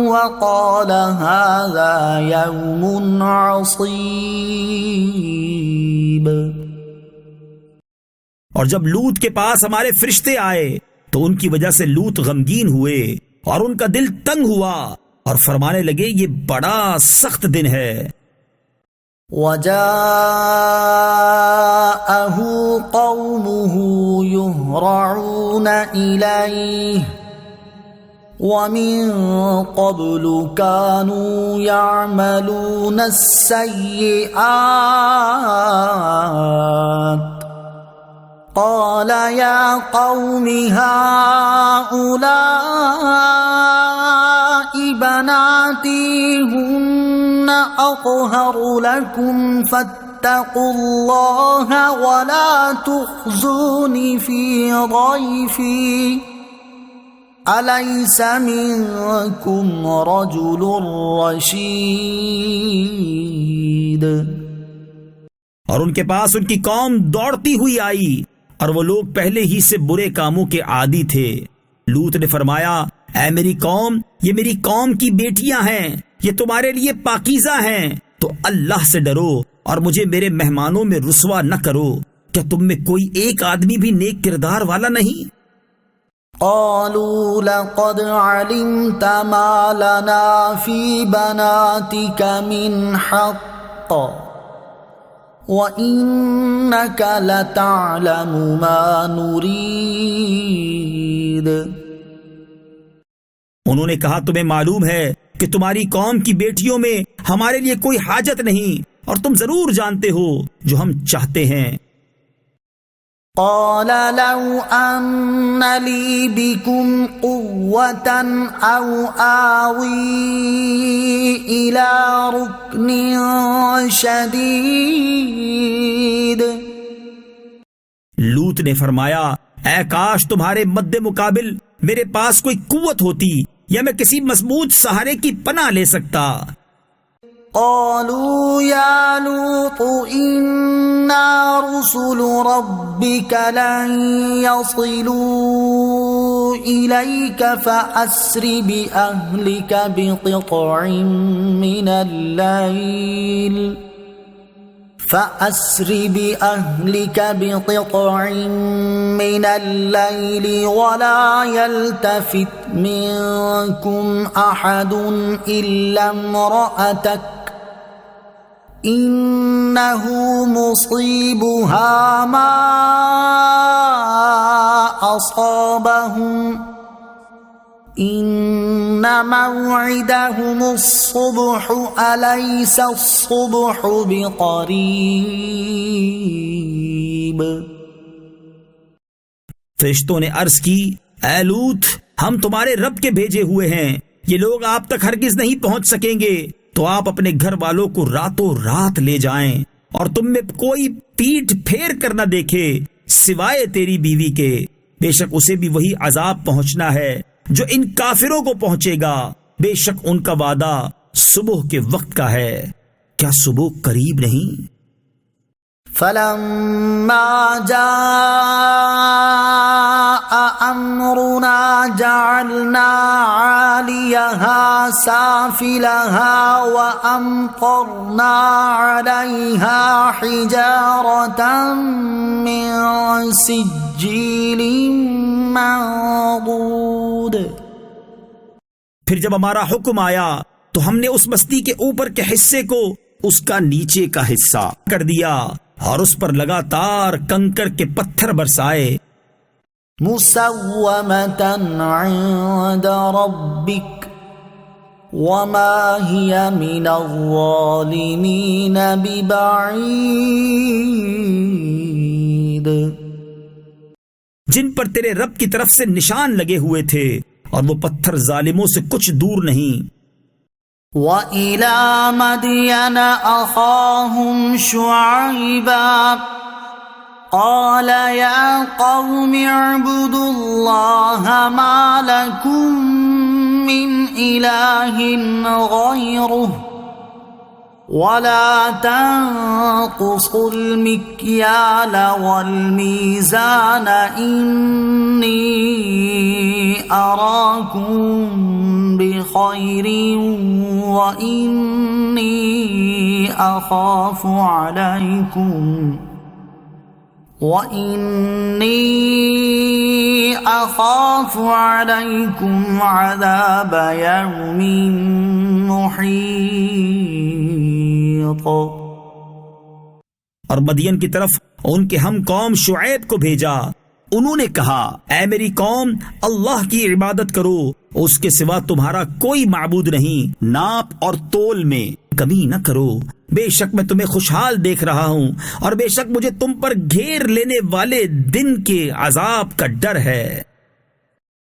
وَقَالَ هَذَا يَوْمٌ عَصِيبٌ۔ اور جب لوط کے پاس ہمارے فرشتے آئے تو ان کی وجہ سے لوط غمگین ہوئے اور ان کا دل تنگ ہوا اور فرمانے لگے یہ بڑا سخت دن ہے۔ وَجَاءَهُ قَوْمُهُ يُهْرَعُونَ إِلَيْهِ وَمِن قَبْلُ كَانُوا يَعْمَلُونَ السَّيِّئَاتِ قَالَ يَا قَوْمِ هَؤُلَاءِ بناتي هن أطهر لكم فاتقوا الله ولا تخزوني في ضيفي أليس منكم رجل رشيد۔ اور ان کے پاس ان کی قوم دوڑتی ہوئی آئی اور وہ لوگ پہلے ہی سے برے کاموں کے عادی تھے۔ لوط نے فرمایا اے میری قوم، یہ میری قوم کی بیٹیاں ہیں، یہ تمہارے لیے پاکیزہ ہیں، تو اللہ سے ڈرو اور مجھے میرے مہمانوں میں رسوا نہ کرو۔ کیا تم میں کوئی ایک آدمی بھی نیک کردار والا نہیں؟ قالوا لقد علمت ما لنا في بناتك من حق وإنك لتعلم ما نريد۔ انہوں نے کہا تمہیں معلوم ہے کہ تمہاری قوم کی بیٹیوں میں ہمارے لیے کوئی حاجت نہیں اور تم ضرور جانتے ہو جو ہم چاہتے ہیں۔ قال لو أن لي بكم قوة أو آوي إلى ركن شديد۔ لوط نے فرمایا اے کاش تمہارے مد مقابل میرے پاس کوئی قوت ہوتی یا میں کسی مضبوط سہارے کی پناہ لے سکتا۔ قالوا يا لوط إنا رسل ربك لن يصلوا إليك فأسر بأهلك بقطع من الليل ولا يلتفت منكم أحد إلا امرأتك إنه مصيبها ما أصابهم إن موعدهم الصبح أليس الصبح بقريب۔ فرشتوں نے عرض کی اے لوط ہم تمہارے رب کے بھیجے ہوئے ہیں، یہ لوگ آپ تک ہرگز نہیں پہنچ سکیں گے، تو آپ اپنے گھر والوں کو راتوں رات لے جائیں اور تم میں کوئی پیٹھ پھیر کر نہ دیکھے سوائے تیری بیوی کے، بے شک اسے بھی وہی عذاب پہنچنا ہے جو ان کافروں کو پہنچے گا، بے شک ان کا وعدہ صبح کے وقت کا ہے، کیا صبح قریب نہیں؟ فلما جاء أمرنا جعلنا عاليها سافلها وأمطرنا عليها حجارة من سجيل منضود۔ پھر جب ہمارا حکم آیا تو ہم نے اس بستی کے اوپر کے حصے کو اس کا نیچے کا حصہ کر دیا اور اس پر لگاتار کنکر کے پتھر برسائے۔ مسومة عند ربك وما هي من الظالمين ببعيد۔ جن پر تیرے رب کی طرف سے نشان لگے ہوئے تھے اور وہ پتھر ظالموں سے کچھ دور نہیں۔ وَإِلَى مَدْيَنَ أَخَاهُمْ شُعَيْبًا قَالَ يَا قَوْمِ اعْبُدُوا اللَّهَ مَا لَكُمْ مِنْ إِلَٰهٍ غَيْرُهُ وَلَا تَنقُصُوا الْمِكْيَالَ وَالْمِيزَانَ إِنِّي أَرَاكُمْ بِخَيْرٍ وَإِنِّي أَخَافُ عَلَيْكُمْ عَذَابَ يَوْمٍ مُحِيطٍ۔ اور مدین کی طرف ان کے ہم قوم شعیب کو بھیجا، انہوں نے کہا اے میری قوم اللہ کی عبادت کرو، اس کے سوا تمہارا کوئی معبود نہیں، ناپ اور تول میں کمی نہ کرو، بے شک میں تمہیں خوشحال دیکھ رہا ہوں اور بے شک مجھے تم پر گھیر لینے والے دن کے عذاب کا ڈر ہے۔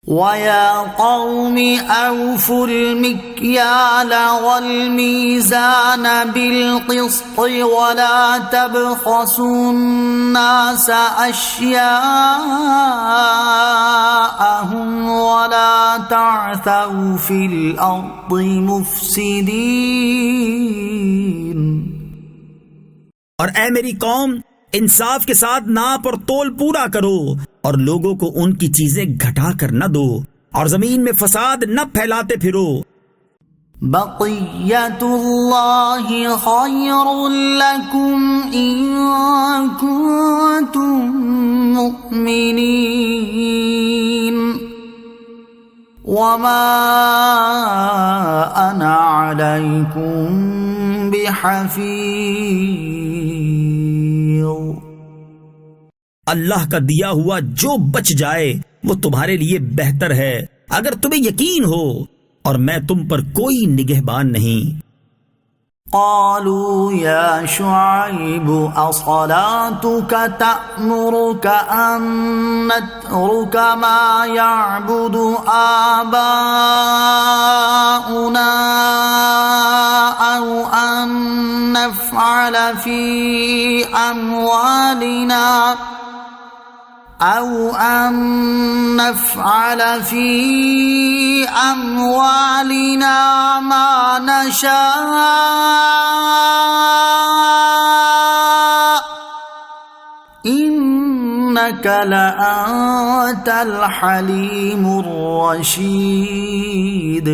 وَيَا قَوْمِ أَوْفُوا الْمِكْيَالَ وَالْمِيزَانَ بِالْقِسْطِ وَلَا تَبْخَسُوا النَّاسَ أَشْيَاءَهُمْ وَلَا تَعْثَوْا فِي الْأَرْضِ مُفْسِدِينَ۔ اور اے میری قوم انصاف کے ساتھ ناپ اور تول پورا کرو اور لوگوں کو ان کی چیزیں گھٹا کر نہ دو اور زمین میں فساد نہ پھیلاتے پھرو۔ بقیت اللہ خیر لکم ان کنتم مؤمنین وما انا علیکم بحفیظ۔ اللہ کا دیا ہوا جو بچ جائے وہ تمہارے لیے بہتر ہے اگر تمہیں یقین ہو، اور میں تم پر کوئی نگہبان نہیں۔ قالوا یا شعیب اصلاتک تأمرک ان نترک ما یعبد آباؤنا او ان نفعل فی اموالنا ما نشاء انک لانت الحلیم الرشید۔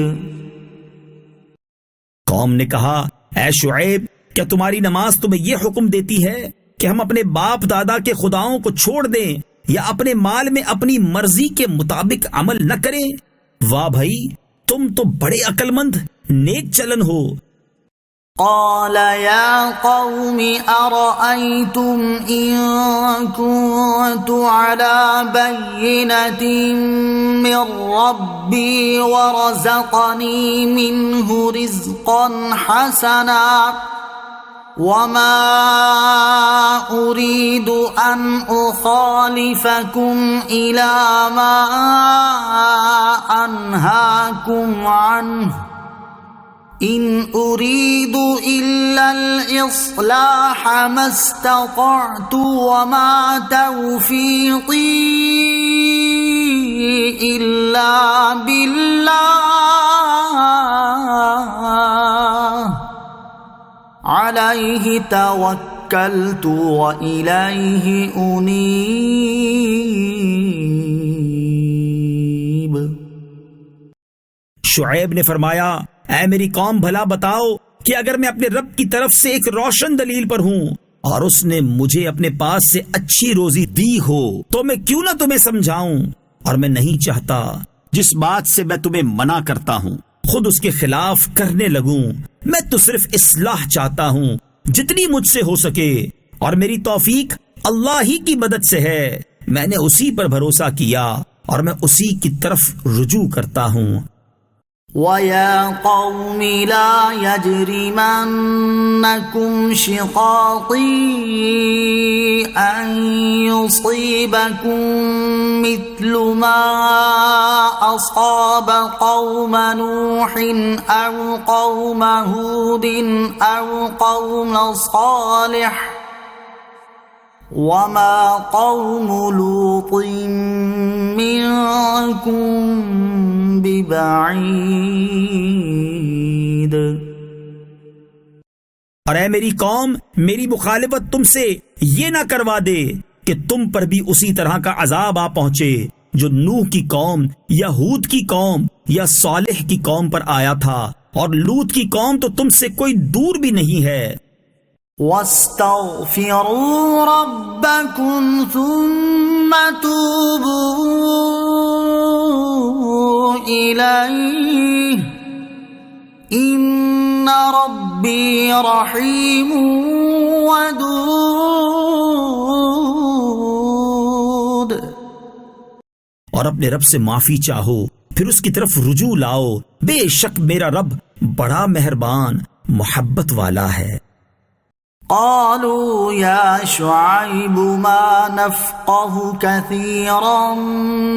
قوم نے کہا اے شعیب کیا تمہاری نماز تمہیں یہ حکم دیتی ہے کہ ہم اپنے باپ دادا کے خداؤں کو چھوڑ دیں یا اپنے مال میں اپنی مرضی کے مطابق عمل نہ کریں؟ واہ بھائی تم تو بڑے عقل مند نیک چلن ہو۔ قال یا قوم ارأیتم ان كنت على بینة من ربی ورزقنی منه رزقا حسنا وما أريد أن أخالفكم إلى ما أنهاكم عنه إن أريد إلا الإصلاح ما استطعت وما توفيقي إلا بالله علیہ توکلت وإلیہ انیب۔ شعیب نے فرمایا اے میری قوم بھلا بتاؤ کہ اگر میں اپنے رب کی طرف سے ایک روشن دلیل پر ہوں اور اس نے مجھے اپنے پاس سے اچھی روزی دی ہو تو میں کیوں نہ تمہیں سمجھاؤں، اور میں نہیں چاہتا جس بات سے میں تمہیں منع کرتا ہوں خود اس کے خلاف کرنے لگوں۔ میں تو صرف اصلاح چاہتا ہوں جتنی مجھ سے ہو سکے، اور میری توفیق اللہ ہی کی مدد سے ہے۔ میں نے اسی پر بھروسہ کیا اور میں اسی کی طرف رجوع کرتا ہوں۔ وَيَا قَوْمِ لَا يَجْرِمَنَّكُمْ شِقَاقِي أَن يُصِيبَكُم مِّثْلُ مَا أَصَابَ قَوْمَ نُوحٍ أَوْ قَوْمَ هُودٍ أَوْ قَوْمَ صَالِحٍ وَمَا قَوْمُ لُوطٍ مِّنكُم بِبَعِيدٍ۔ اور اے میری قوم، میری مخالفت تم سے یہ نہ کروا دے کہ تم پر بھی اسی طرح کا عذاب آ پہنچے جو نوح کی قوم یا ہود کی قوم یا صالح کی قوم پر آیا تھا، اور لوط کی قوم تو تم سے کوئی دور بھی نہیں ہے۔ وَاسْتَغْفِرُوا رَبَّكُمْ ثُمَّ تُوبُوا إِلَيْهِ إِنَّ رَبِّي رَحِيمٌ وَدُودٌ۔ اور اپنے رب سے معافی چاہو، پھر اس کی طرف رجوع لاؤ، بے شک میرا رب بڑا مہربان محبت والا ہے۔ قالوا يا شعيب ما نفقه كثيرا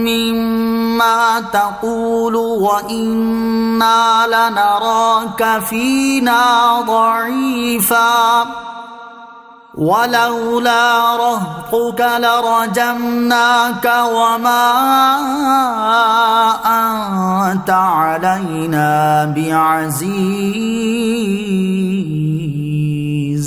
مما تقول وإنا لنراك فينا ضعيفا ولولا رهطك لرجمناك وما أنت علينا بعزيز۔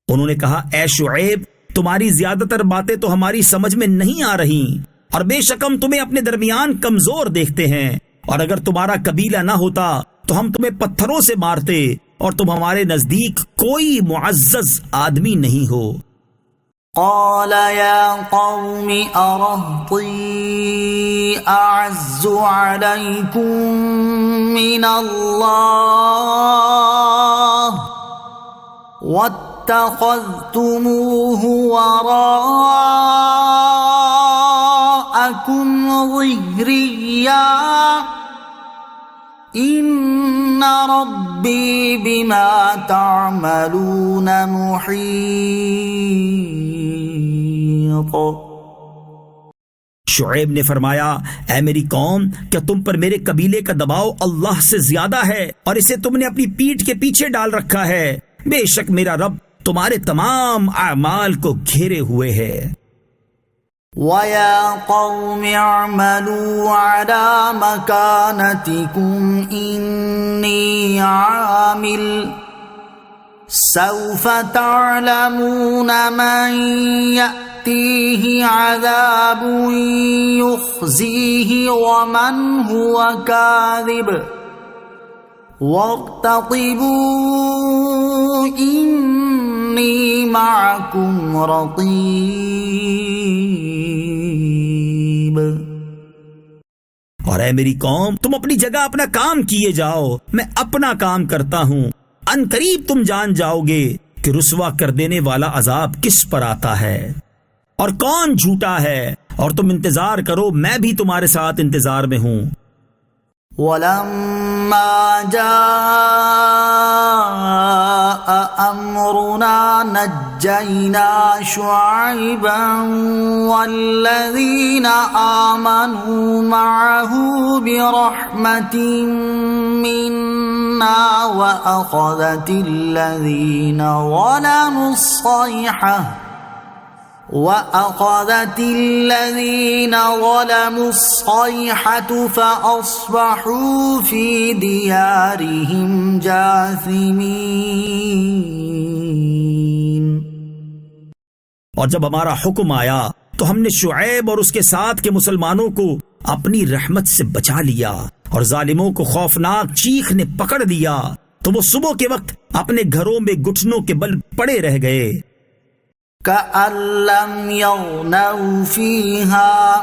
انہوں نے کہا اے شعیب، تمہاری زیادہ تر باتیں تو ہماری سمجھ میں نہیں آ رہی، اور بے شک ہم تمہیں اپنے درمیان کمزور دیکھتے ہیں، اور اگر تمہارا قبیلہ نہ ہوتا تو ہم تمہیں پتھروں سے مارتے، اور تم ہمارے نزدیک کوئی معزز آدمی نہیں ہو۔ قال يا قوم أرهطي أعز عليكم من الله واتخذتموه وراءكم ظهريا إن ربي بما تعملون محيط۔ شعیب نے فرمایا اے میری قوم، کیا تم پر میرے قبیلے کا دباؤ اللہ سے زیادہ ہے اور اسے تم نے اپنی پیٹھ کے پیچھے ڈال رکھا ہے؟ بے شک میرا رب تمہارے تمام اعمال کو گھیرے ہوئے ہے۔ وَيَا قَوْمِ اعْمَلُوا عَلَى مَكَانَتِكُمْ إِنِّي عَامِلٌ سَوْفَ تَعْلَمُونَ مَنْ يَأْتِيهِ عَذَابٌ يُخْزِيهِ وَمَنْ هُوَ كَاذِبٌ وَارْتَقِبُوا إِنِّي مَعَكُمْ رَقِيبٌ۔ اور اے میری قوم، تم اپنی جگہ اپنا کام کیے جاؤ، میں اپنا کام کرتا ہوں۔ ان قریب تم جان جاؤ گے کہ رسوا کر دینے والا عذاب کس پر آتا ہے اور کون جھوٹا ہے، اور تم انتظار کرو، میں بھی تمہارے ساتھ انتظار میں ہوں۔ وَلَمَّا جَاءَ نجينا شعيبا والذين آمنوا معه برحمة منا وأخذت الذين ظلموا الصيحة فأصبحوا في ديارهم جاثمين۔ اور جب ہمارا حکم آیا تو ہم نے شعیب اور اس کے ساتھ کے مسلمانوں کو اپنی رحمت سے بچا لیا، اور ظالموں کو خوفناک چیخ نے پکڑ دیا تو وہ صبح کے وقت اپنے گھروں میں گھٹنوں کے بل پڑے رہ گئے۔ كأن لم يغنوا فيها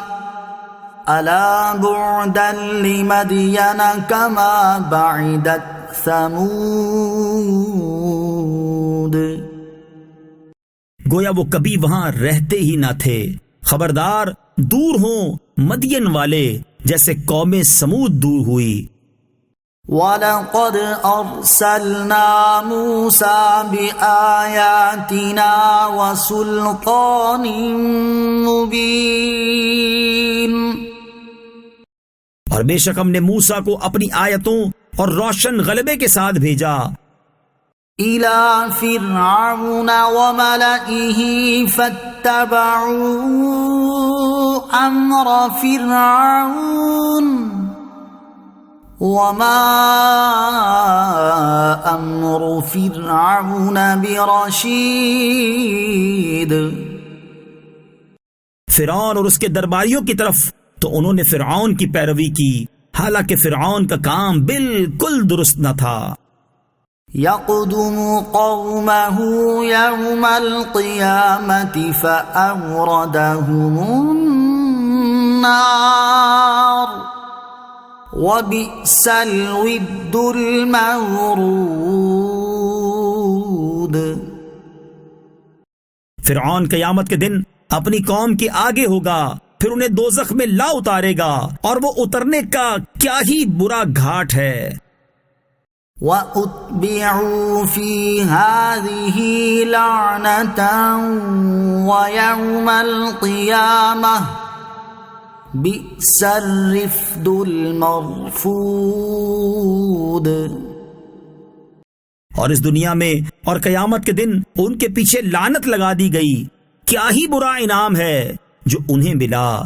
ألا بعدا لمدين كما بعدت ثمود۔ گویا وہ کبھی وہاں رہتے ہی نہ تھے، خبردار دور ہوں مدین والے جیسے قوم سمود دور ہوئی۔ وَلَقَدْ أَرْسَلْنَا مُوسَى بِآيَاتِنَا وَسُلْطَانٍ مُبِينٍ۔ اور بے شک ہم نے موسیٰ کو اپنی آیتوں اور روشن غلبے کے ساتھ بھیجا إِلَى فِرْعَوْنَ وَمَلَئِهِ فَاتَّبَعُوا أَمْرَ فِرْعَوْنَ وَمَا أَمْرُ فِرْعَوْنَ بِرَشِيدٍ۔ فرعون اور اس کے درباریوں کی طرف تو انہوں نے فرعون کی پیروی کی، حالانکہ فرعون کا کام بالکل درست نہ تھا۔ يَقْدُمُ قَوْمَهُ يَوْمَ الْقِيَامَةِ فَأَوْرَدَهُمُ النَّارَ وَبِئْسَ الْوِرْدُ الْمَوْرُودُ۔ فرعون قیامت کے دن اپنی قوم کے آگے ہوگا، پھر انہیں دوزخ میں لا اتارے گا، اور وہ اترنے کا کیا ہی برا گھاٹ ہے۔ وَأُتْبِعُوا فِي هَذِهِ لَعْنَةً وَيَوْمَ الْقِيَامَةِ بِئْسَ الرِّفْدُ الْمَرْفُودُ۔ اور اس دنیا میں اور قیامت کے دن ان کے پیچھے لعنت لگا دی گئی، کیا ہی برا انعام ہے جو انہیں ملا۔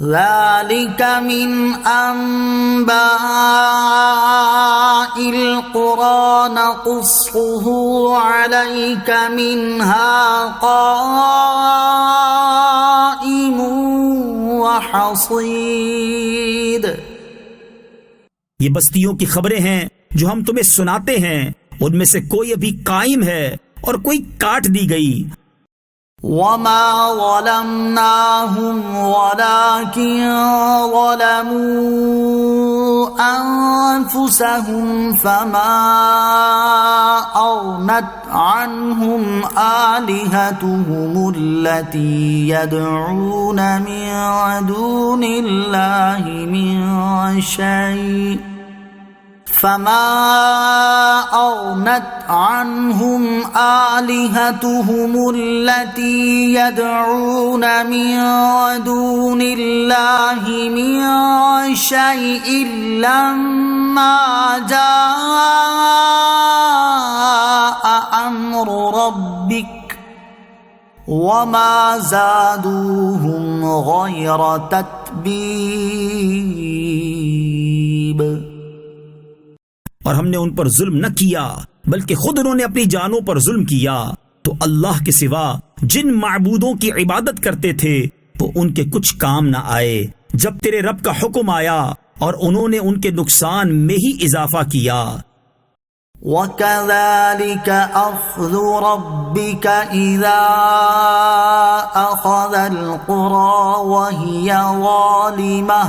ذَلِكَ مِنْ أَنْبَاءِ الْقُرَىٰ نَقُصُّهُ عَلَيْكَ مِنْهَا قَائِمٌ وَحَصِيدٌ۔ یہ بستیوں کی خبریں ہیں جو ہم تمہیں سناتے ہیں، ان میں سے کوئی ابھی قائم ہے اور کوئی کاٹ دی گئی۔ وَمَا ظَلَمْنَاهُمْ وَلَكِنْ ظَلَمُوا أَنفُسَهُمْ فَمَا أَغْنَتْ عَنْهُمْ آلِهَتُهُمُ الَّتِي يَدْعُونَ مِن دُونِ اللَّهِ مِن شَيْءٍ فَمَا أَغْنَتْ عَنْهُمْ آلِهَتُهُمُ الَّتِي يَدْعُونَ مِن دُونِ اللَّهِ مِن شَيْءٍ لَمَّا جَاءَ أَمْرُ رَبِّكَ وَمَا زَادُوهُمْ غَيْرَ تَتْبِيبٍ۔ اور ہم نے ان پر ظلم نہ کیا بلکہ خود انہوں نے اپنی جانوں پر ظلم کیا، تو اللہ کے سوا جن معبودوں کی عبادت کرتے تھے وہ ان کے کچھ کام نہ آئے جب تیرے رب کا حکم آیا، اور انہوں نے ان کے نقصان میں ہی اضافہ کیا۔ وَكَذَلِكَ أَخْذُ رَبِّكَ إِذَا أَخَذَ الْقُرَى وَهِيَ ظَالِمَةٌ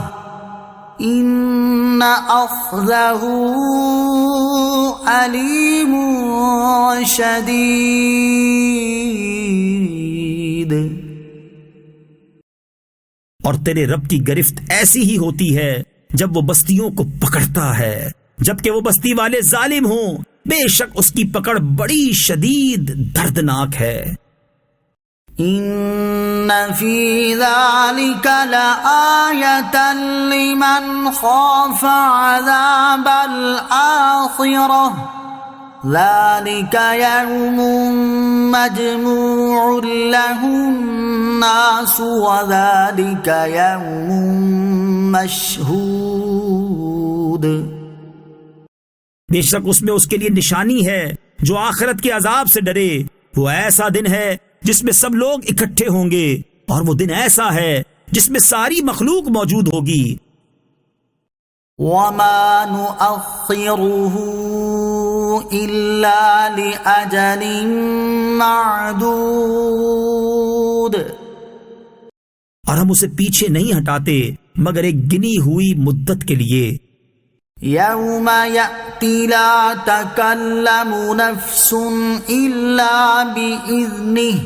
إِنَّ أَخْذَهُ أَلِيمٌ شَدِيدٌ۔ اور تیرے رب کی گرفت ایسی ہی ہوتی ہے جب وہ بستیوں کو پکڑتا ہے، جبکہ وہ بستی والے ظالم ہوں، بے شک اس کی پکڑ بڑی شدید دردناک ہے۔ ان فی ذلک لآیۃ لمن خاف عذاب الآخرہ ذلك يوم مجموع له الناس وذلك يوم مشهود۔ بے شک اس میں اس کے لیے نشانی ہے جو آخرت کے عذاب سے ڈرے، وہ ایسا دن ہے جس میں سب لوگ اکٹھے ہوں گے، اور وہ دن ایسا ہے جس میں ساری مخلوق موجود ہوگی۔ وما نؤخره إلا لأجل معدود، اور ہم اسے پیچھے نہیں ہٹاتے مگر ایک گنی ہوئی مدت کے لیے۔ يوم يأتي لا تكلم نفس إلا بإذنه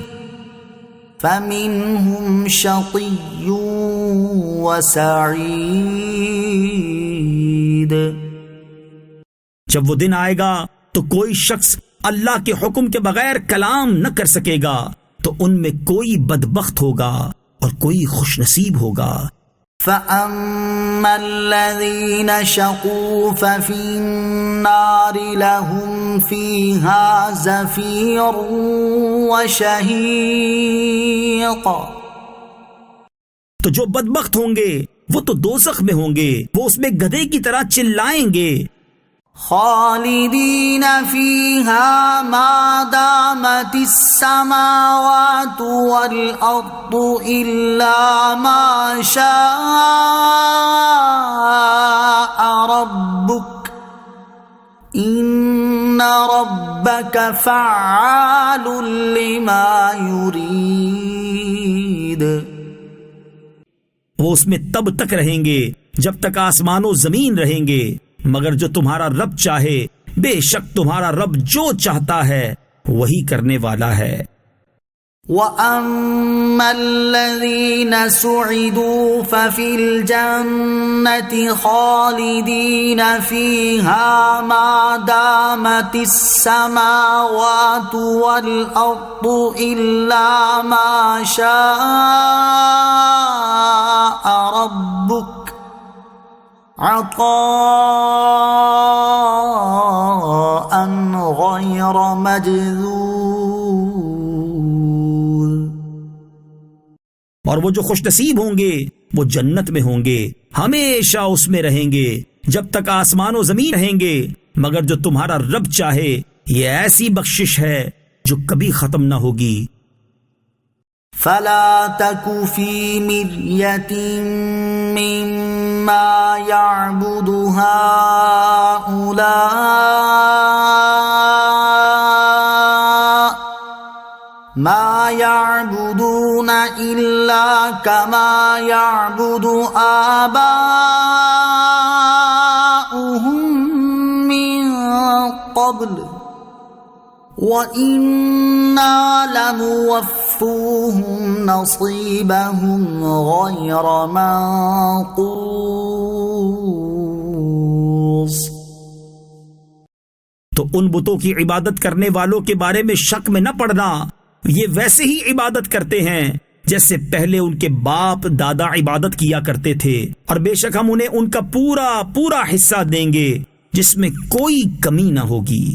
فمنهم شقي وسعيد۔ جب وہ دن آئے گا تو کوئی شخص اللہ کے حکم کے بغیر کلام نہ کر سکے گا، تو ان میں کوئی بدبخت ہوگا اور کوئی خوش نصیب ہوگا۔ فَأَمَّا الَّذِينَ شَقُوا فَفِي النَّارِ لَهُمْ فِيهَا زَفِيرٌ وَشَهِيقٌ، تو جو بدبخت ہوں گے وہ تو دوزخ میں ہوں گے، وہ اس میں گدھے کی طرح چلائیں گے۔ خالدین فیہا ما دامت السماوات والارض الا ما شاء ربک ان ربک فعال لما یرید۔ وہ اس میں تب تک رہیں گے جب تک آسمان و زمین رہیں گے، مگر جو تمہارا رب چاہے، بے شک تمہارا رب جو چاہتا ہے وہی کرنے والا ہے۔ وَأَمَّا الَّذِينَ سُعِدُوا فَفِي الْجَنَّةِ خَالِدِينَ فِيهَا مَا دَامَتِ السَّمَاوَاتُ وَالْأَرْضُ إِلَّا مَا شَاءَ رَبُّكَ عطاء غیر مجذوذ۔ اور وہ جو خوش نصیب ہوں گے وہ جنت میں ہوں گے، ہمیشہ اس میں رہیں گے جب تک آسمان و زمین رہیں گے، مگر جو تمہارا رب چاہے، یہ ایسی بخشش ہے جو کبھی ختم نہ ہوگی۔ فلا تک فی مریۃ مما یعبد ہؤلاء ما یعبدون الا کما یعبد آباؤہم من قبل وَإِنَّا لَمُوَفُّوهُمْ نَصِيبَهُمْ غَيْرَ مَنقُوصٍ۔ تو ان بتوں کی عبادت کرنے والوں کے بارے میں شک میں نہ پڑنا، یہ ویسے ہی عبادت کرتے ہیں جیسے پہلے ان کے باپ دادا عبادت کیا کرتے تھے، اور بے شک ہم انہیں ان کا پورا پورا حصہ دیں گے جس میں کوئی کمی نہ ہوگی۔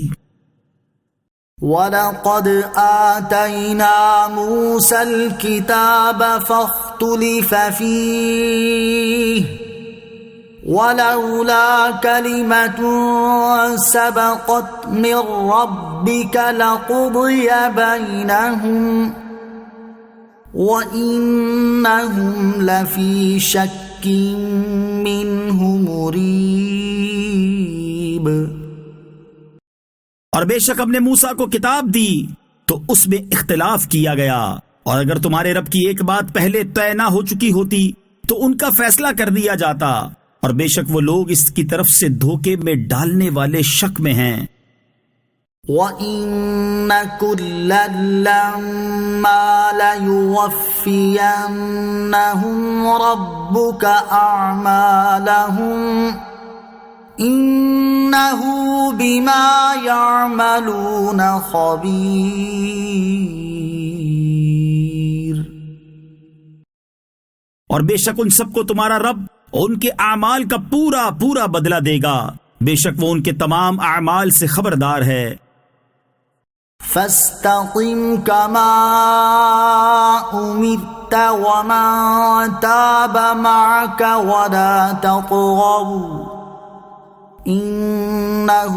وَلَقَدْ آتَيْنَا مُوسَى الْكِتَابَ فَاخْتُلِفَ فِيهِ وَلَوْلَا كَلِمَةٌ سَبَقَتْ مِنْ رَبِّكَ لَقُضِيَ بَيْنَهُمْ وَإِنَّهُمْ لَفِي شَكٍّ مِّنْهُ مُرِيبٍ۔ اور بے شک ہم نے موسیٰ کو کتاب دی تو اس میں اختلاف کیا گیا، اور اگر تمہارے رب کی ایک بات پہلے طے نہ ہو چکی ہوتی تو ان کا فیصلہ کر دیا جاتا، اور بے شک وہ لوگ اس کی طرف سے دھوکے میں ڈالنے والے شک میں ہیں۔ وَإِنَّ كُلًّا لَّمَّا لَيُوَفِّيَنَّهُمْ رَبُّكَ أَعْمَالَهُمْ إنه بما يعملون خبير. اور بے شک ان سب کو تمہارا رب ان کے اعمال کا پورا پورا بدلہ دے گا، بے شک وہ ان کے تمام اعمال سے خبردار ہے. فاستقم كما أمرت ومن تاب معك ولا تطغوا إنه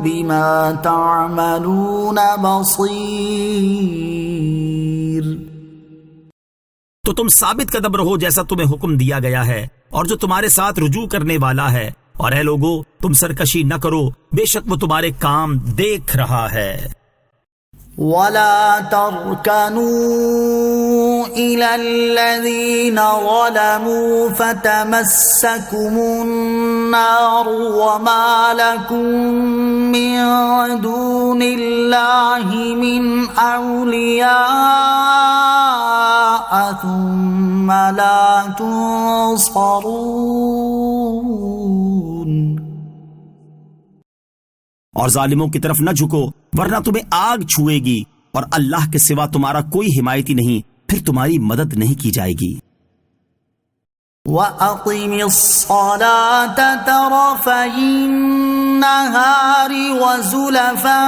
بما تعملون بصير. تو تم ثابت قدم رہو جیسا تمہیں حکم دیا گیا ہے اور جو تمہارے ساتھ رجوع کرنے والا ہے، اور اے لوگو تم سرکشی نہ کرو، بے شک وہ تمہارے کام دیکھ رہا ہے. ولا تركنوا إلى الذين ظلموا فتمسكم النار وما لكم من دون الله من أولياء ثم لا تنصرون. اور ظالموں کی طرف نہ جھکو ورنہ تمہیں آگ چھوئے گی، اور اللہ کے سوا تمہارا کوئی حمایتی نہیں، پھر تمہاری مدد نہیں کی جائے گی. وَأَقِمِ الصَّلَاةَ طَرَفَيِ النَّهَارِ وَزُلَفًا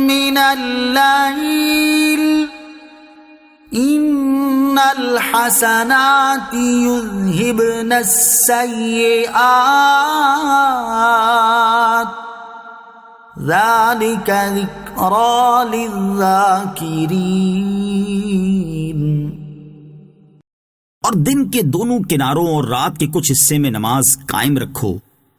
مِّنَ اللَّيْلِ إِنَّ الْحَسَنَاتِ يُذْهِبْنَ السَّيِّئَاتِ ذَلِكَ ذِكْرَى لِلذَّاكِرِينَ. اور دن کے دونوں کناروں اور رات کے کچھ حصے میں نماز قائم رکھو،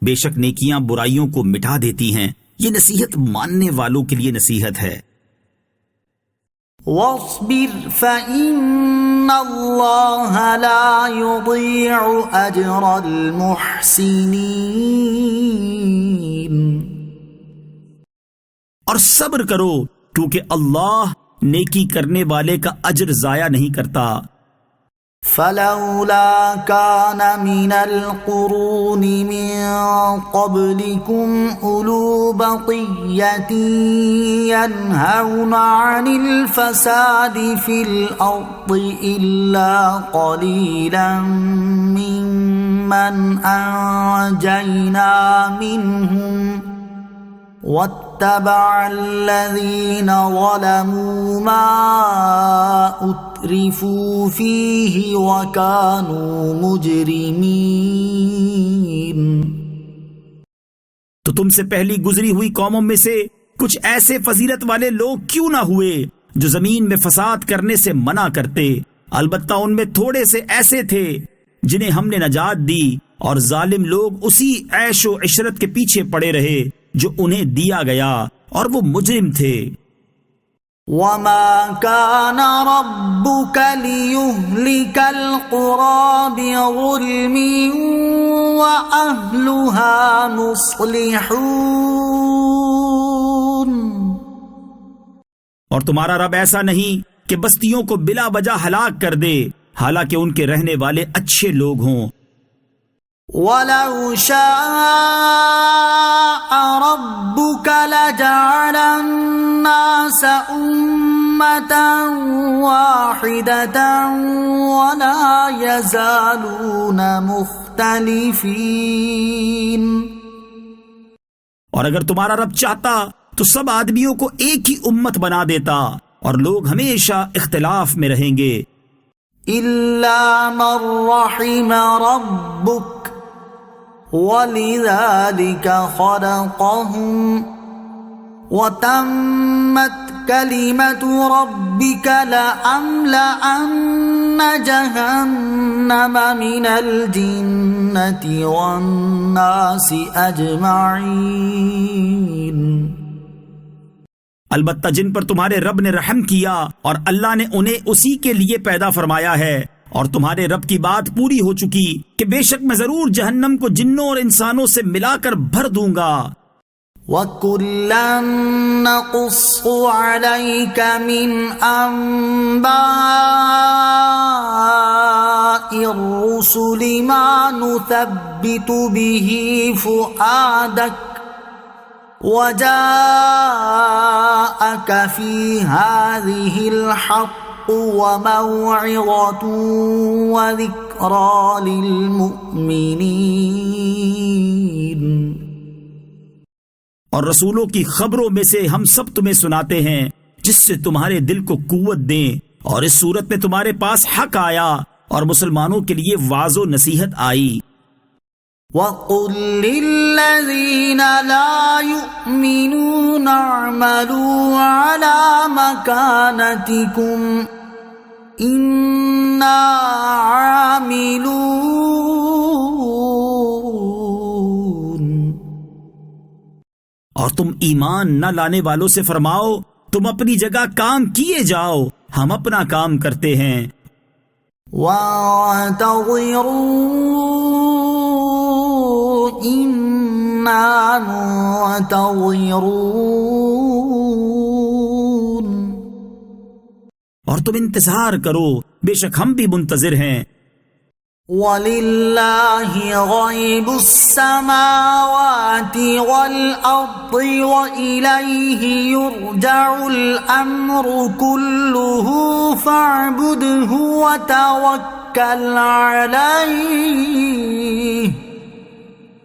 بے شک نیکیاں برائیوں کو مٹا دیتی ہیں، یہ نصیحت ماننے والوں کے لیے نصیحت ہے. وَاصْبِرْ فَإِنَّ اللَّهَ لَا يُضِيعُ أَجْرَ الْمُحْسِنِينَ. اور صبر کرو کیونکہ اللہ نیکی کرنے والے کا اجر ضائع نہیں کرتا. فَلَوْلَا كَانَ مِنَ الْقُرُونِ مِن قَبْلِكُمْ أُولُو بَقِيَّةٍ يَنْهَوْنَ عَنِ الْفَسَادِ فِي الْأَرْضِ إِلَّا قَلِيلًا مِّمَّنْ أَنْجَيْنَا مِنْهُمْ وَاتَّبَعَ الَّذِينَ ظَلَمُوا مَا أُتْرِفُوا فِيهِ وَكَانُوا مُجْرِمِينَ. تو تم سے پہلی گزری ہوئی قوموں میں سے کچھ ایسے فضیلت والے لوگ کیوں نہ ہوئے جو زمین میں فساد کرنے سے منع کرتے، البتہ ان میں تھوڑے سے ایسے تھے جنہیں ہم نے نجات دی، اور ظالم لوگ اسی عیش و عشرت کے پیچھے پڑے رہے جو انہیں دیا گیا، اور وہ مجرم تھے. وَمَا كَانَ رَبُّكَ لِيُهْلِكَ الْقُرَى بِظُلْمٍ وَأَهْلُهَا مُصْلِحُونَ. اور تمہارا رب ایسا نہیں کہ بستیوں کو بلا وجہ ہلاک کر دے حالانکہ ان کے رہنے والے اچھے لوگ ہوں. وَلَوْ شَاءَ رَبُّكَ لَجَعَلَ النَّاسَ أُمَّةً وَاحِدَةً وَلَا يَزَالُونَ مُخْتَلِفِينَ. اور اگر تمہارا رب چاہتا تو سب آدمیوں کو ایک ہی امت بنا دیتا، اور لوگ ہمیشہ اختلاف میں رہیں گے. إِلَّا مَن رَّحِمَ رَبُّكَ وَلِذَلِكَ خَلَقَهُمْ وَتَمَّتْ كَلِمَةُ رَبِّكَ لَأَمْلَأَنَّ جَهَنَّمَ مِنَ الْجِنَّةِ وَالنَّاسِ أَجْمَعِينَ. البتہ جن پر تمہارے رب نے رحم کیا اور اللہ نے انہیں اسی کے لیے پیدا فرمایا ہے، اور تمہارے رب کی بات پوری ہو چکی کہ بے شک میں ضرور جہنم کو جنوں اور انسانوں سے ملا کر بھر دوں گا. وَكُلًّا نَّقُصُّ عَلَيْكَ مِنْ أَنبَاءِ الرسل ما نثبت به فؤادك وجاءك في هذه الحق وموعظة وذكرى للمؤمنين۔ اور رسولوں کی خبروں میں سے ہم سب تمہیں سناتے ہیں جس سے تمہارے دل کو قوت دیں، اور اس صورت میں تمہارے پاس حق آیا اور مسلمانوں کے لیے واعظ و نصیحت آئی۔ وَقُلْ لِلَّذِينَ لَا يُؤْمِنُونَ اعْمَلُوا عَلَى مَكَانَتِكُمْ إِنَّا عَامِلُونَ۔ اور تم ایمان نہ لانے والوں سے فرماؤ تم اپنی جگہ کام کیے جاؤ، ہم اپنا کام کرتے ہیں۔ وَانتَظِرُوا إِنَّا مُنتَظِرُونَ۔ اور تم انتظار کرو، بے شک ہم بھی منتظر ہیں۔ وَلِلَّهِ غَيْبُ السَّمَاوَاتِ وَالْأَرْضِ وَإِلَيْهِ يُرْجَعُ الْأَمْرُ كُلُّهُ فَاعْبُدْهُ وَتَوَكَّلْ عَلَيْهِ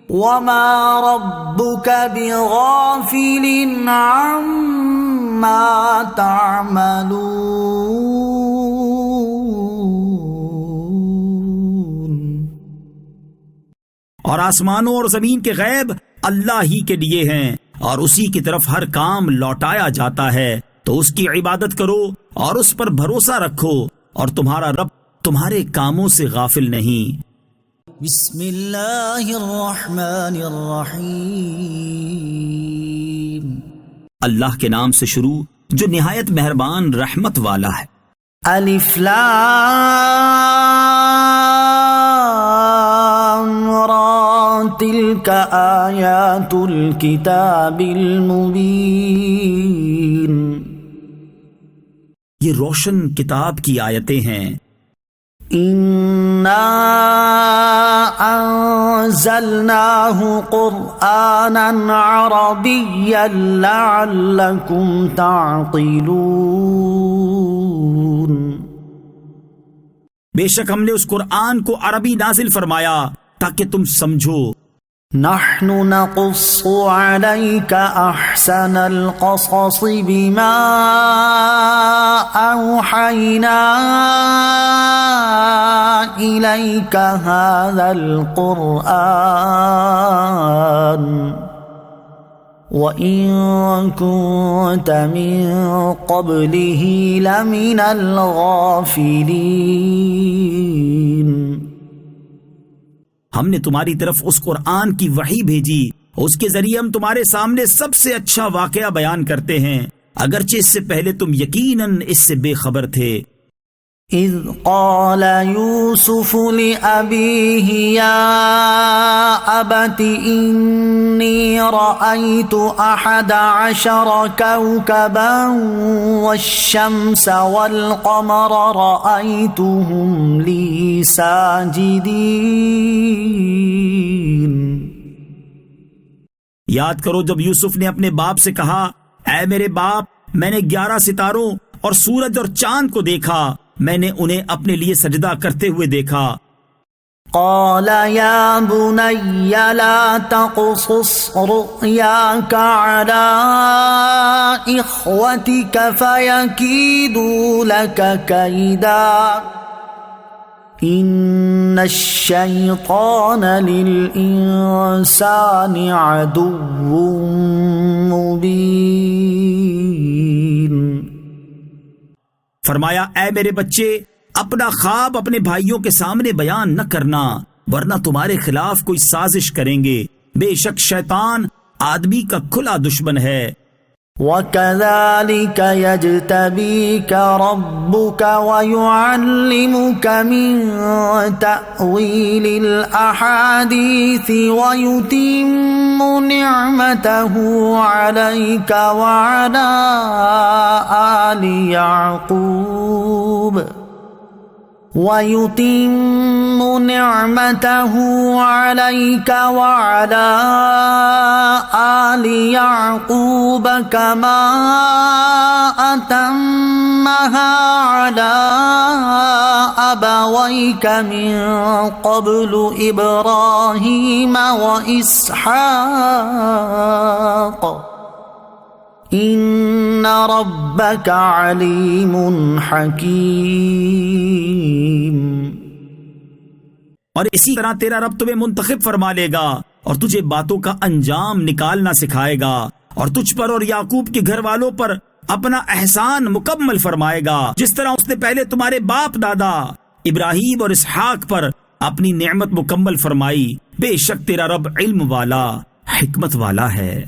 وَمَا رَبُّكَ بِغَافِلٍ عَمَّا تَعْمَلُونَ۔ اور آسمانوں اور زمین کے غیب اللہ ہی کے لیے ہیں، اور اسی کی طرف ہر کام لوٹایا جاتا ہے، تو اس کی عبادت کرو اور اس پر بھروسہ رکھو، اور تمہارا رب تمہارے کاموں سے غافل نہیں۔ بسم اللہ الرحمن الرحیم۔ اللہ کے نام سے شروع جو نہایت مہربان رحمت والا ہے۔ الف لام را تلک آیات الکتاب المبین۔ یہ روشن کتاب کی آیتیں ہیں۔ انا انزلناہ قرآنا عربیا لعلکم تعقلون۔ بے شک ہم نے اس قرآن کو عربی نازل فرمایا تاکہ تم سمجھو۔ نحن نقص عليك احسن القصص بما اوحينا اليك هذا القرآن وإن كنت من قبله لمن الغافلين۔ ہم نے تمہاری طرف اس قرآن کی وحی بھیجی، اس کے ذریعے ہم تمہارے سامنے سب سے اچھا واقعہ بیان کرتے ہیں، اگرچہ اس سے پہلے تم یقیناً اس سے بے خبر تھے۔ اذ قال یوسف لأبیہ یا ابت انی رأیت 11 کوکبا والشمس والقمر رأیتهم لی ساجدین۔ یاد کرو جب یوسف نے اپنے باپ سے کہا، اے میرے باپ، میں نے 11 ستاروں اور سورج اور چاند کو دیکھا، میں نے انہیں اپنے لیے سجدہ کرتے ہوئے دیکھا۔ قال یا بنی لا تقصص رؤیاک علی اخوتک فیکیدوا لک کیدا ان الشیطان للانسان عدو مبین۔ فرمایا، اے میرے بچے، اپنا خواب اپنے بھائیوں کے سامنے بیان نہ کرنا، ورنہ تمہارے خلاف کوئی سازش کریں گے، بے شک شیطان آدمی کا کھلا دشمن ہے۔ وَكَذَلِكَ يَجْتَبِيكَ رَبُّكَ وَيُعَلِّمُكَ مِن تَأْوِيلِ الْأَحَادِيثِ وَيُتِمُّ نِعْمَتَهُ عَلَيْكَ وَعَلَى آلِ يَعْقُوبَ وَيُتِمُّ نِعْمَتَهُ عَلَيْكَ وَعَلَى آلِ يَعْقُوبَ كَمَا أَتَمَّهَا عَلَى أَبَوَيْكَ مِن قَبْلُ إِبْرَاهِيمَ وَإِسْحَاقَ إِنَّ رَبَّكَ عَلِيمٌ حَكِيمٌ۔ اور اسی طرح تیرا رب تمہیں منتخب فرما لے گا اور تجھے باتوں کا انجام نکالنا سکھائے گا، اور تجھ پر اور یعقوب کے گھر والوں پر اپنا احسان مکمل فرمائے گا، جس طرح اس نے پہلے تمہارے باپ دادا ابراہیم اور اسحاق پر اپنی نعمت مکمل فرمائی۔ بے شک تیرا رب علم والا، حکمت والا ہے۔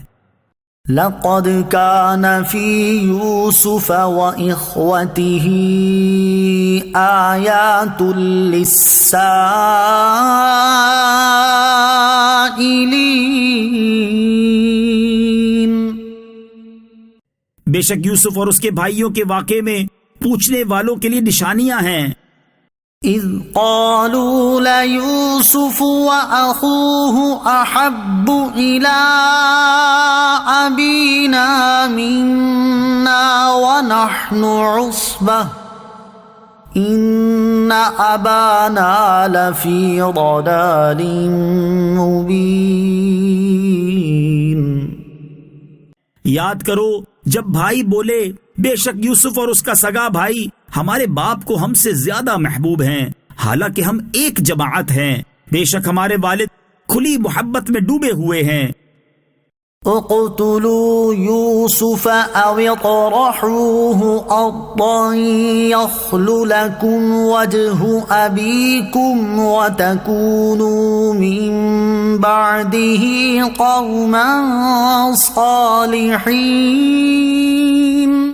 لقد كان في يوسف وإخوته آيات للسائلين۔ بے شک یوسف اور اس کے بھائیوں کے واقعے میں پوچھنے والوں کے لیے نشانیاں ہیں۔ اذ قالوا ليوسف وأخوه أحب إلى أبينا منا ونحن عصبة إن أبانا لفي ضلال مبين۔ یاد کرو جب بھائی بولے بے شک یوسف اور اس کا سگا بھائی ہمارے باپ کو ہم سے زیادہ محبوب ہیں، حالانکہ ہم ایک جماعت ہیں، بے شک ہمارے والد کھلی محبت میں ڈوبے ہوئے ہیں۔ اقتلوا يوسف او اطرحوه ارضا يخل لكم وجه ابيكم وتكونوا من بعده قوما صالحين۔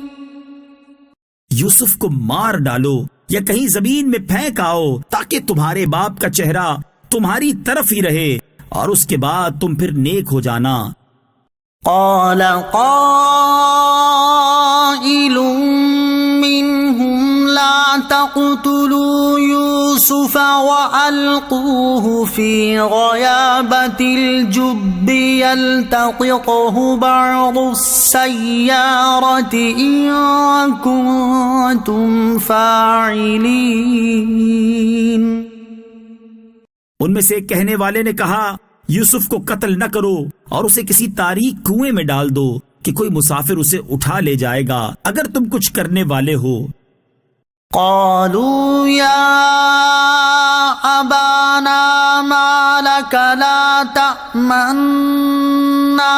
یوسف کو مار ڈالو یا کہیں زمین میں پھینک آؤ تاکہ تمہارے باپ کا چہرہ تمہاری طرف ہی رہے اور اس کے بعد تم پھر نیک ہو جانا۔ قال قائل منهم لا تقتلوا يوسف وألقوه في غيابة الجب يلتقطه بعض السيارة إن كنتم فاعلين۔ ان میں سے ایک کہنے والے نے کہا یوسف کو قتل نہ کرو اور اسے کسی تاریک کنویں میں ڈال دو کہ کوئی مسافر اسے اٹھا لے جائے گا اگر تم کچھ کرنے والے ہو۔ قالوا يا أبانا ما لك لا تأمنا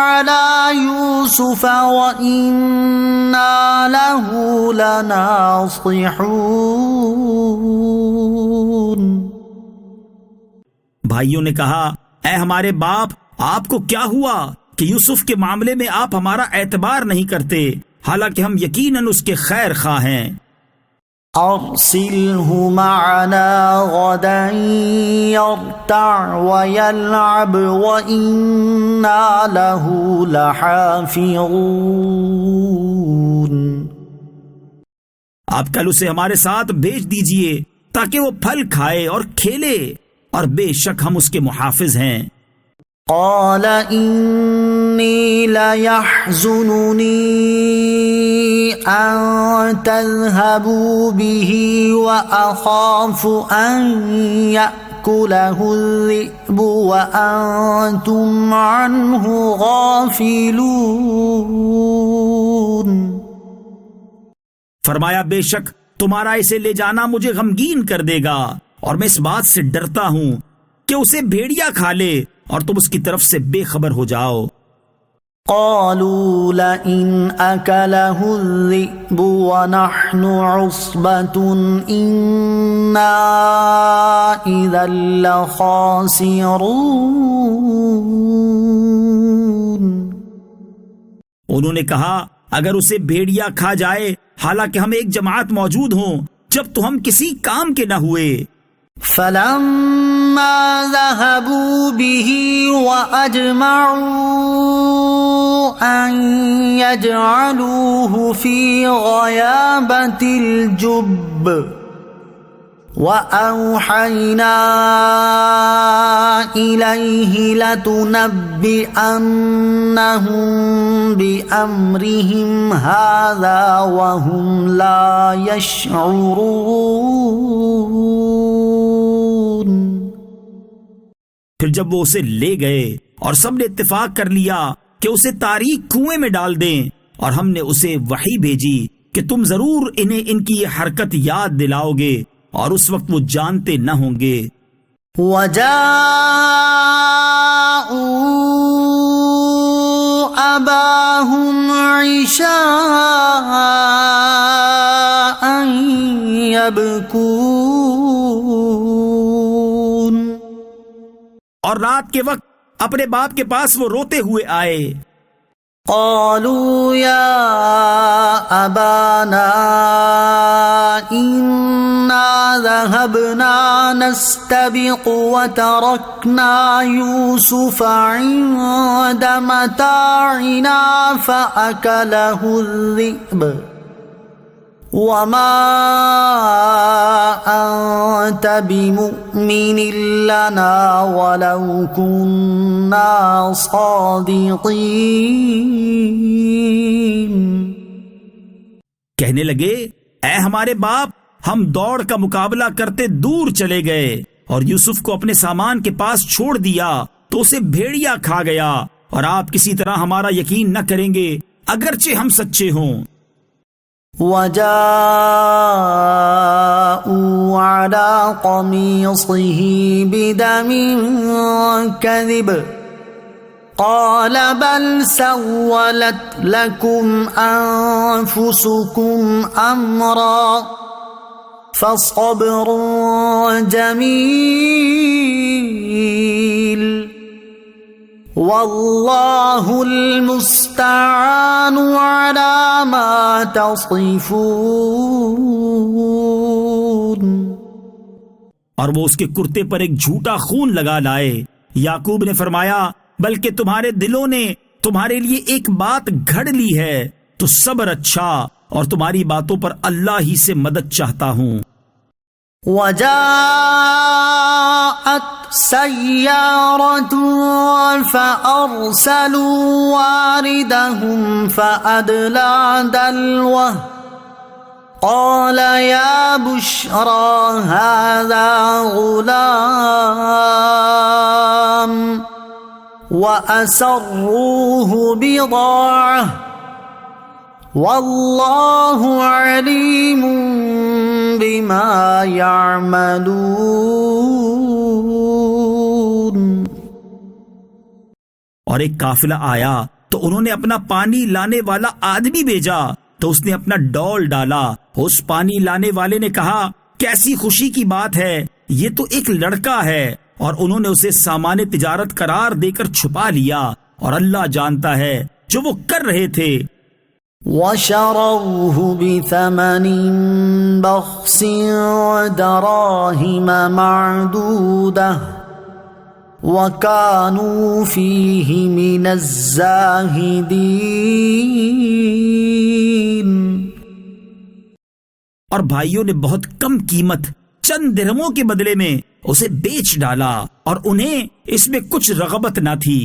على يوسف وإنا له لناصحون۔ بھائیوں نے کہا اے ہمارے باپ آپ کو کیا ہوا کہ یوسف کے معاملے میں آپ ہمارا اعتبار نہیں کرتے، حالانکہ ہم یقیناً اس کے خیر خواہ ہیں۔ أرسله معنا غدا يرتع ويلعب وإنا له لحافظون۔ آپ کل اسے ہمارے ساتھ بھیج دیجئے تاکہ وہ پھل کھائے اور کھیلے، اور بے شک ہم اس کے محافظ ہیں۔ قال إني ليحزنني أن تذهبوا به وأخاف أن يأكله الذئب وأنتم عنه غافلون۔ فرمایا بے شک تمہارا اسے لے جانا مجھے غمگین کر دے گا، اور میں اس بات سے ڈرتا ہوں کہ اسے بھیڑیا کھا لے اور تم اس کی طرف سے بے خبر ہو جاؤ۔ قالوا لئن أكله الذئب ونحن عصبة إنا إذا لخاسرون۔ انہوں نے کہا اگر اسے بھیڑیا کھا جائے حالانکہ ہم ایک جماعت موجود ہوں جب تو ہم کسی کام کے نہ ہوئے۔ فلما ذهبوا به وأجمعوا أن يجعلوه في غيابة الجب وَأَوْحَيْنَا إِلَيْهِ لَتُنَبِّئَنَّهُم بِأَمْرِهِمْ هَذَا وَهُمْ لَا يَشْعُرُونَ۔ پھر جب وہ اسے لے گئے اور سب نے اتفاق کر لیا کہ اسے تاریک کنویں میں ڈال دیں، اور ہم نے اسے وحی بھیجی کہ تم ضرور انہیں ان کی یہ حرکت یاد دلاؤ گے، اور اس وقت وہ جانتے نہ ہوں گے۔ وَجَاءُوا أَبَاهُمْ عِشَاءً يَبْكُونَ، اور رات کے وقت اپنے باپ کے پاس وہ روتے ہوئے آئے۔ قالوا يا أبانا إنا ذهبنا نستبق وتركنا يوسف عند متاعنا فأكله الذئب وما أنت بمؤمن لنا ولو كنا صادقين۔ کہنے لگے، اے ہمارے باپ، ہم دوڑ کا مقابلہ کرتے دور چلے گئے اور یوسف کو اپنے سامان کے پاس چھوڑ دیا تو اسے بھیڑیا کھا گیا، اور آپ کسی طرح ہمارا یقین نہ کریں گے اگرچہ ہم سچے ہوں۔ وَجَاءُوا عَلَى قَمِيصِهِ بِدَمٍ كَذِبٍ قَالَ بَلْ سَوَّلَتْ لَكُمْ أَنفُسُكُمْ أَمْرًا فَصَبْرٌ جَمِيلٌ وَاللَّهُ الْمُسْتَعَانُ عَلَى مَا تَصِفُونَ۔ اور وہ اس کے کرتے پر ایک جھوٹا خون لگا لائے۔ یعقوب نے فرمایا، بلکہ تمہارے دلوں نے تمہارے لیے ایک بات گھڑ لی ہے، تو صبر اچھا، اور تمہاری باتوں پر اللہ ہی سے مدد چاہتا ہوں۔ وَجَاءَتْ سَيَّارَةٌ فَأَرْسَلُوا وَارِدَهُمْ فَأَدْلَىٰ دَلْوَهُ قَالَ يَا بُشْرَىٰ هَٰذَا غُلَامٌ وَأَسَرُّوهُ بِضَاعَةً وَاللَّهُ عَلِيمٌ بِمَا يَعْمَلُونَ۔ اور ایک قافلہ آیا تو انہوں نے اپنا پانی لانے والا آدمی بھیجا، تو اس نے اپنا ڈول ڈالا۔ اس پانی لانے والے نے کہا، کیسی خوشی کی بات ہے، یہ تو ایک لڑکا ہے، اور انہوں نے اسے سامان تجارت قرار دے کر چھپا لیا، اور اللہ جانتا ہے جو وہ کر رہے تھے۔ وَشَرَوْهُ بِثَمَنٍ بَخْسٍ دَرَاهِمَ مَعْدُودَةٍ وَكَانُوا فِيهِ مِنَ الزَّاهِدِينَ۔ اور بھائیوں نے بہت کم قیمت، چند درہموں کے بدلے میں اسے بیچ ڈالا، اور انہیں اس میں کچھ رغبت نہ تھی۔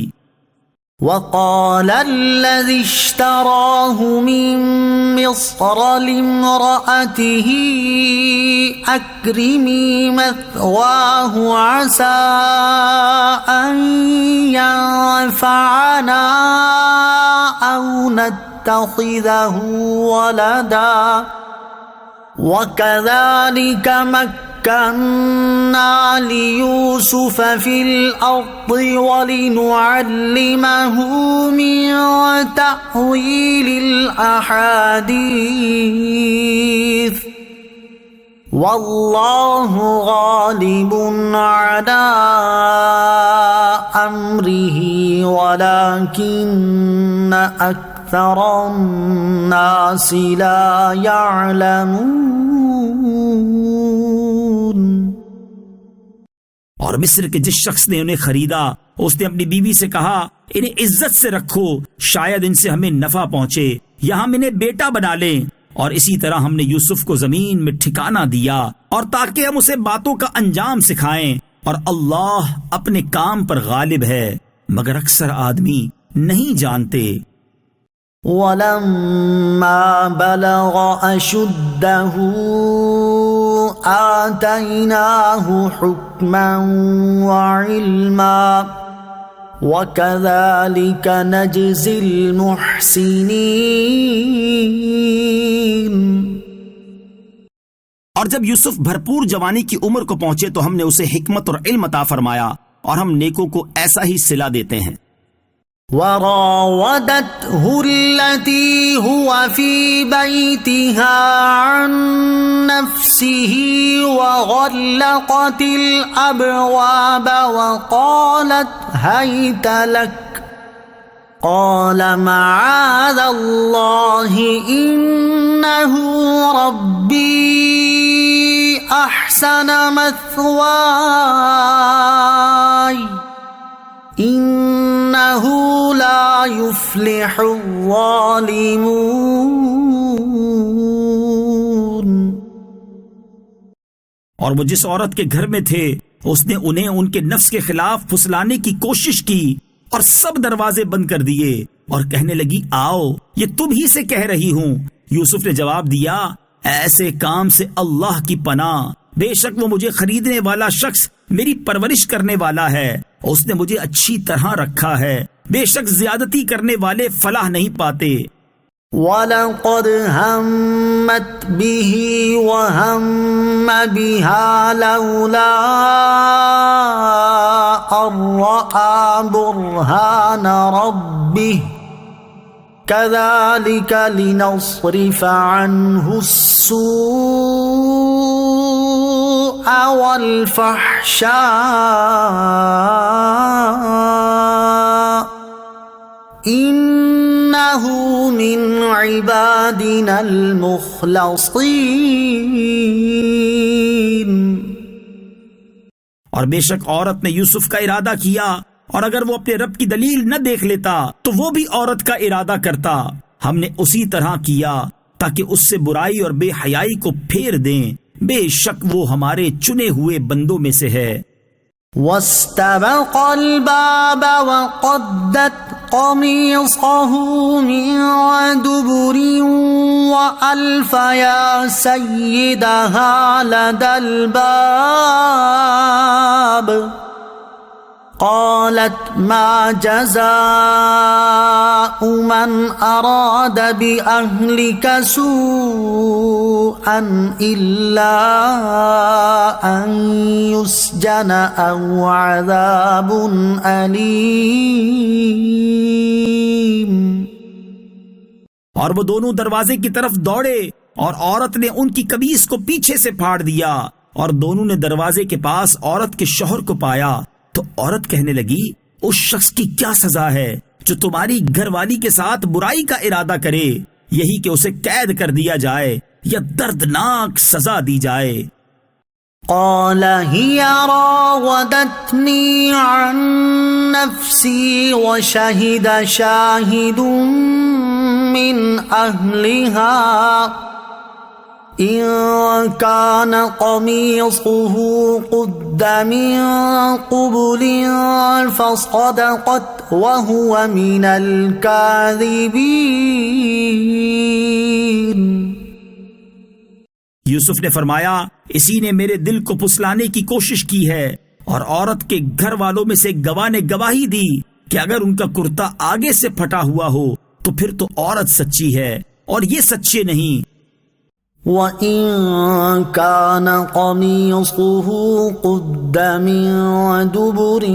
وَقَالَ الَّذِي اشْتَرَاهُ مِن مِّصْرَ لِامْرَأَتِهِ أَكْرِمِي مَثْوَاهُ عَسَىٰ أَن يَنفَعَنَا أَوْ نَتَّخِذَهُ وَلَدًا وَكَذَلِكَ مَكَّنَّا لِيُوسُفَ فِي الْأَرْضِ وَلِنُعَلِّمَهُ مِن تَأْوِيلِ الْأَحَادِيثِ وَاللَّهُ غَالِبٌ عَلَىٰ أَمْرِهِ وَلَٰكِنَّ أَكْثَرَ النَّاسِ لَا يَعْلَمُونَ۔ اور مصر کے جس شخص نے انہیں خریدا، اس نے اپنی بیوی سے کہا، انہیں عزت سے رکھو، شاید ان سے ہمیں نفع پہنچے، یا ہم انہیں بیٹا بنا لیں، اور اسی طرح ہم نے یوسف کو زمین میں ٹھکانہ دیا اور تاکہ ہم اسے باتوں کا انجام سکھائیں، اور اللہ اپنے کام پر غالب ہے مگر اکثر آدمی نہیں جانتے۔ وَلَمَّا بَلَغَ أَشُدَّهُ آتَيْنَاهُ حُكْمًا وَعِلْمًا وَكَذَلِكَ نَجْزِي الْمُحْسِنِينَ۔ اور جب یوسف بھرپور جوانی کی عمر کو پہنچے تو ہم نے اسے حکمت اور علم عطا فرمایا، اور ہم نیکوں کو ایسا ہی صلہ دیتے ہیں۔ وراودته التي هو في بيتها عن نفسه وغلقت الأبواب وقالت هيت لك قال معاذ الله إنه ربي أحسن مثواي إنه لا يفلح الظالمون۔ اور وہ جس عورت کے گھر میں تھے اس نے انہیں ان کے نفس کے خلاف پھسلانے کی کوشش کی اور سب دروازے بند کر دیے اور کہنے لگی آؤ یہ تم ہی سے کہہ رہی ہوں۔ یوسف نے جواب دیا ایسے کام سے اللہ کی پناہ، بے شک وہ مجھے خریدنے والا شخص میری پرورش کرنے والا ہے، اس نے مجھے اچھی طرح رکھا ہے، بے شک زیادتی کرنے والے فلاح نہیں پاتے۔ وَلَقَدْ هَمَّتْ بِهِ وَهَمَّ بِهَا لَوْلَا أَن رَّأَىٰ بُرْهَانَ رَبِّهِ كَذَٰلِكَ لِنَصْرِفَ عَنْهُ السُّوءَ وَالْفَحْشَاءَ إِنَّهُ مِنْ عِبَادِنَا الْمُخْلَصِينَ۔ اور بے شک عورت نے یوسف کا ارادہ کیا، اور اگر وہ اپنے رب کی دلیل نہ دیکھ لیتا تو وہ بھی عورت کا ارادہ کرتا، ہم نے اسی طرح کیا تاکہ اس سے برائی اور بے حیائی کو پھیر دیں، بے شک وہ ہمارے چنے ہوئے بندوں میں سے ہے۔ واستبق الباب وقدت قميصه من دبر وألف يا سيدها لدى الباب قالت ما جزاء من أراد بأهلك سوءا إلا أن يسجن أو عذاب أليم۔ اور وہ دونوں دروازے کی طرف دوڑے اور عورت نے ان کی قمیص کو پیچھے سے پھاڑ دیا، اور دونوں نے دروازے کے پاس عورت کے شوہر کو پایا تو عورت کہنے لگی اس شخص کی کیا سزا ہے جو تمہاری گھر والی کے ساتھ برائی کا ارادہ کرے، یہی کہ اسے قید کر دیا جائے یا دردناک سزا دی جائے۔ قال هي راودتني عن نفسي وشهد شاهد من أهلها إن كان قميصه قد من قبل فصدقت وهو من الكاذبين۔ یوسف نے فرمایا اسی نے میرے دل کو پھسلانے کی کوشش کی ہے، اور عورت کے گھر والوں میں سے گواہ نے گواہی دی کہ اگر ان کا کرتا آگے سے پھٹا ہوا ہو تو پھر تو عورت سچی ہے اور یہ سچے نہیں۔ وَإِن كَانَ قَمِيصُهُ قُدَّ مِن دُبُرٍ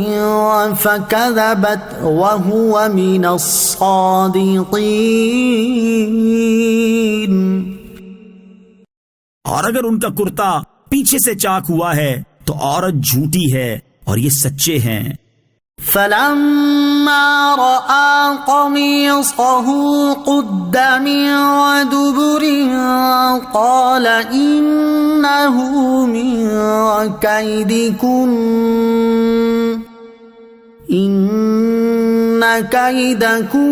فَكَذَبَتْ وَهُوَ مِنَ الصَّادِقِينَ۔ اور اگر ان کا کرتا پیچھے سے چاک ہوا ہے تو عورت جھوٹی ہے اور یہ سچے ہیں۔ فَلَمَّا رَأَىٰ قَمِيصَهُ قُدَّ مِن دُبُرٍ قَالَ إِنَّهُ مِن كَيْدِكُنَّ إِنَّ كَيْدَكُنَّ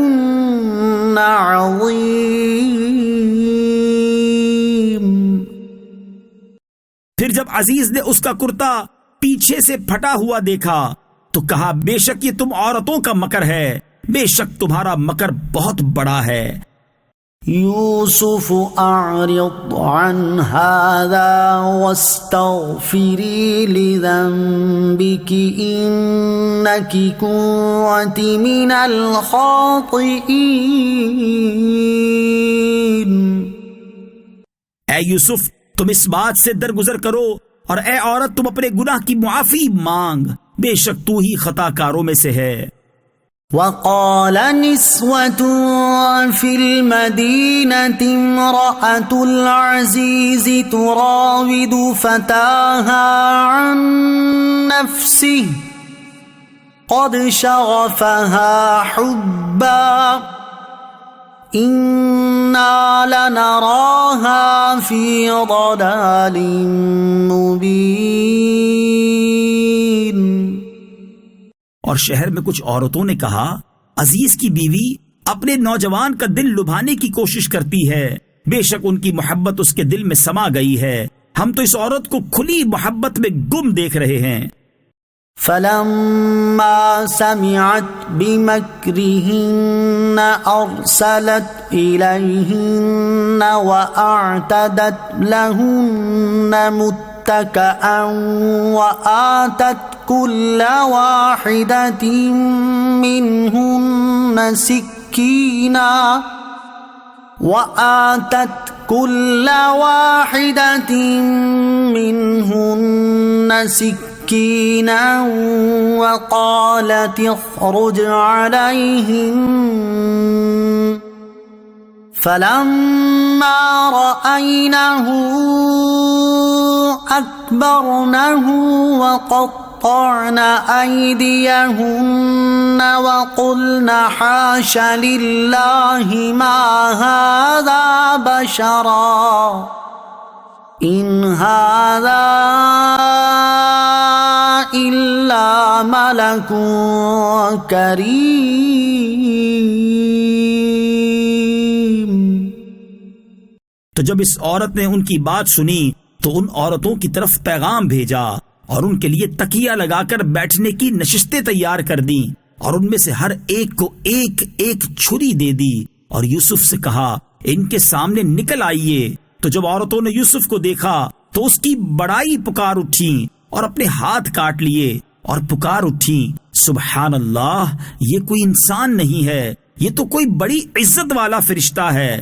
عَظِيمٌ۔ پھر جب عزیز نے اس کا کرتا پیچھے سے پھٹا ہوا دیکھا تو کہا بے شک یہ تم عورتوں کا مکر ہے، بے شک تمہارا مکر بہت بڑا ہے۔ یوسف اعرض عن هذا واستغفری لذنبک انک کنت من الخاطئین۔ اے یوسف تم اس بات سے درگزر کرو، اور اے عورت تم اپنے گناہ کی معافی مانگ، بے شک تو ہی خطا کاروں میں سے ہے۔ وقال نسوة في المدينة امرأة العزيز تراود فتاها عن نفسه قد شغفها حبا إنا لنراها في ضلال مبين۔ اور شہر میں کچھ عورتوں نے کہا عزیز کی بیوی اپنے نوجوان کا دل لبھانے کی کوشش کرتی ہے، بے شک ان کی محبت اس کے دل میں سما گئی ہے، ہم تو اس عورت کو کھلی محبت میں گم دیکھ رہے ہیں۔ فلما سمعت بمكرهن أرسلت إليهن وأعتدت لهن متكئا وآتت كل واحدة منهن سكينا وقالت اخرج عليهم فلما رأينه أكبرنه وقطعن أيديهن وقلن حاش لله ما هذا بشرا إن هذا إلا ملك كريم۔ تو جب اس عورت نے ان کی بات سنی تو ان عورتوں کی طرف پیغام بھیجا اور ان کے لیے تکیہ لگا کر بیٹھنے کی نشستیں تیار کر دیں، اور ان میں سے ہر ایک کو ایک ایک چھری دے دی، اور یوسف سے کہا ان کے سامنے نکل آئیے۔ تو جب عورتوں نے یوسف کو دیکھا تو اس کی بڑائی پکار اٹھیں اور اپنے ہاتھ کاٹ لیے اور پکار اٹھیں سبحان اللہ، یہ کوئی انسان نہیں ہے، یہ تو کوئی بڑی عزت والا فرشتہ ہے۔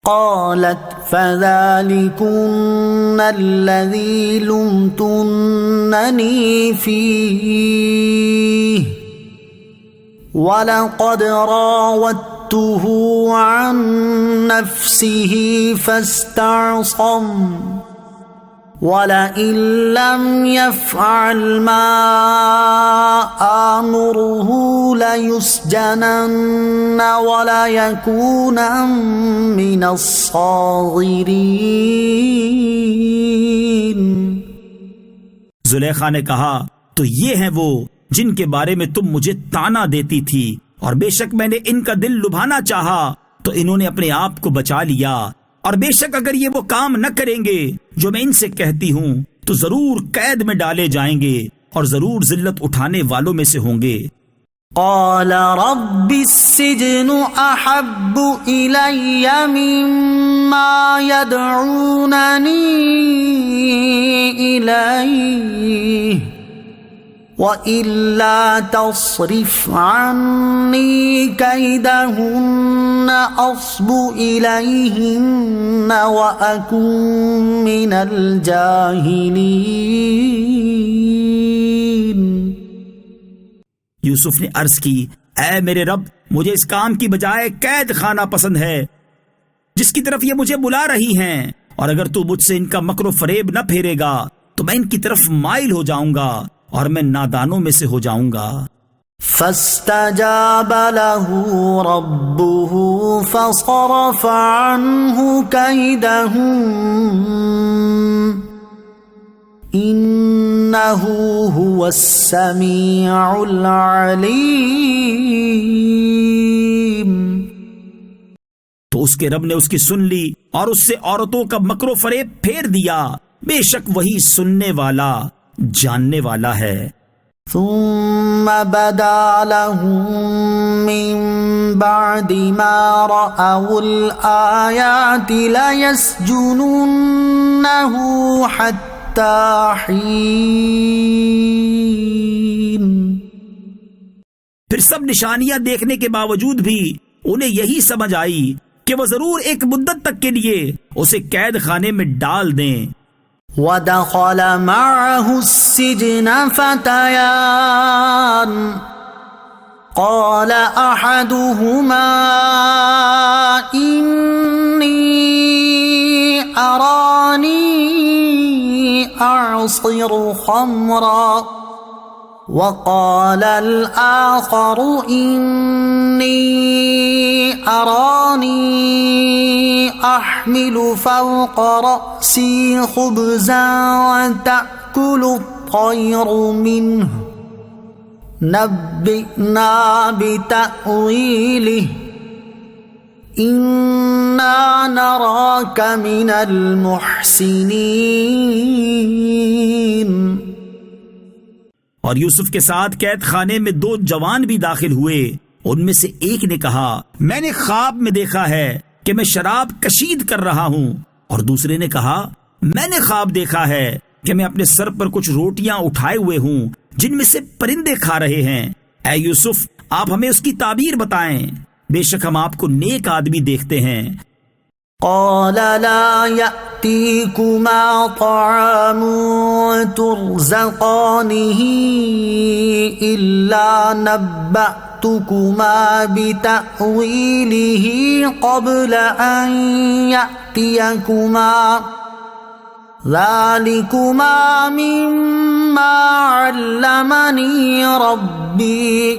قالت فذلكن الذي لمتنني فيه وَلَقَدْ رَاوَدتُّهُ عَن نَّفْسِهِ فَاسْتَعْصَمَ وَلَئِن لَّمْ يَفْعَلْ مَا آمُرُهُ لَيُسْجَنَنَّ وَلَيَكُونًا مِّنَ الصَّاغِرِينَ۔ زلیخا نے کہا تو یہ ہیں وہ جن کے بارے میں تم مجھے طعنہ دیتی تھی، اور بے شک میں نے ان کا دل لبھانا چاہا تو انہوں نے اپنے آپ کو بچا لیا، اور بے شک اگر یہ وہ کام نہ کریں گے جو میں ان سے کہتی ہوں تو ضرور قید میں ڈالے جائیں گے اور ضرور ذلت اٹھانے والوں میں سے ہوں گے۔ قال رب السجن احب الی مما يدعوننی الیہ وَإِلَّا تَصْرِفْ عَنِّي كَيْدَهُنَّ أَصْبُ إِلَيْهِنَّ وَأَكُن مِّنَ الْجَاهِلِينَ۔ یوسف نے عرض کی اے میرے رب، مجھے اس کام کی بجائے قید خانہ پسند ہے جس کی طرف یہ مجھے بلا رہی ہیں، اور اگر تو مجھ سے ان کا مکر و فریب نہ پھیرے گا تو میں ان کی طرف مائل ہو جاؤں گا اور میں نادانوں میں سے ہو جاؤں گا۔ فاستجاب له ربه فصرف عنه كيدهم انه هو السميع العليم۔ تو اس کے رب نے اس کی سن لی اور اس سے عورتوں کا مکر و فریب پھیر دیا، بے شک وہی سننے والا جاننے والا ہے۔ ثم بدا لهم من بعد ما رأوا الآيات ليسجننه حتى حين۔ پھر سب نشانیاں دیکھنے کے باوجود بھی انہیں یہی سمجھ آئی کہ وہ ضرور ایک مدت تک کے لیے اسے قید خانے میں ڈال دیں۔ وَدَخَلَ مَعَهُ السِّجْنَ فَتَيَانِ قَالَ أَحَدُهُمَا إِنِّي أَرَانِي أَعْصِرُ خَمْرًا وَقَالَ الْآخَرُ إِنِّي أَرَانِي أَحْمِلُ فَوْقَ رَأْسِي خُبْزًا تَأْكُلُ الطَّيْرُ مِنْهُ نَبِّئْنَا بِتَأْوِيلِهِ إِنَّا نَرَاكَ مِنَ الْمُحْسِنِينَ۔ اور یوسف کے ساتھ قید خانے میں دو جوان بھی داخل ہوئے۔ ان میں سے ایک نے کہا، میں نے خواب میں دیکھا ہے کہ میں شراب کشید کر رہا ہوں، اور دوسرے نے کہا، میں نے خواب دیکھا ہے کہ میں اپنے سر پر کچھ روٹیاں اٹھائے ہوئے ہوں جن میں سے پرندے کھا رہے ہیں۔ اے یوسف، آپ ہمیں اس کی تعبیر بتائیں، بے شک ہم آپ کو نیک آدمی دیکھتے ہیں۔ قال لا يأتيكما طعام ترزقانه إلا نبأتكما بتأويله قبل أن يأتيكما ذلكما مما علمني ربي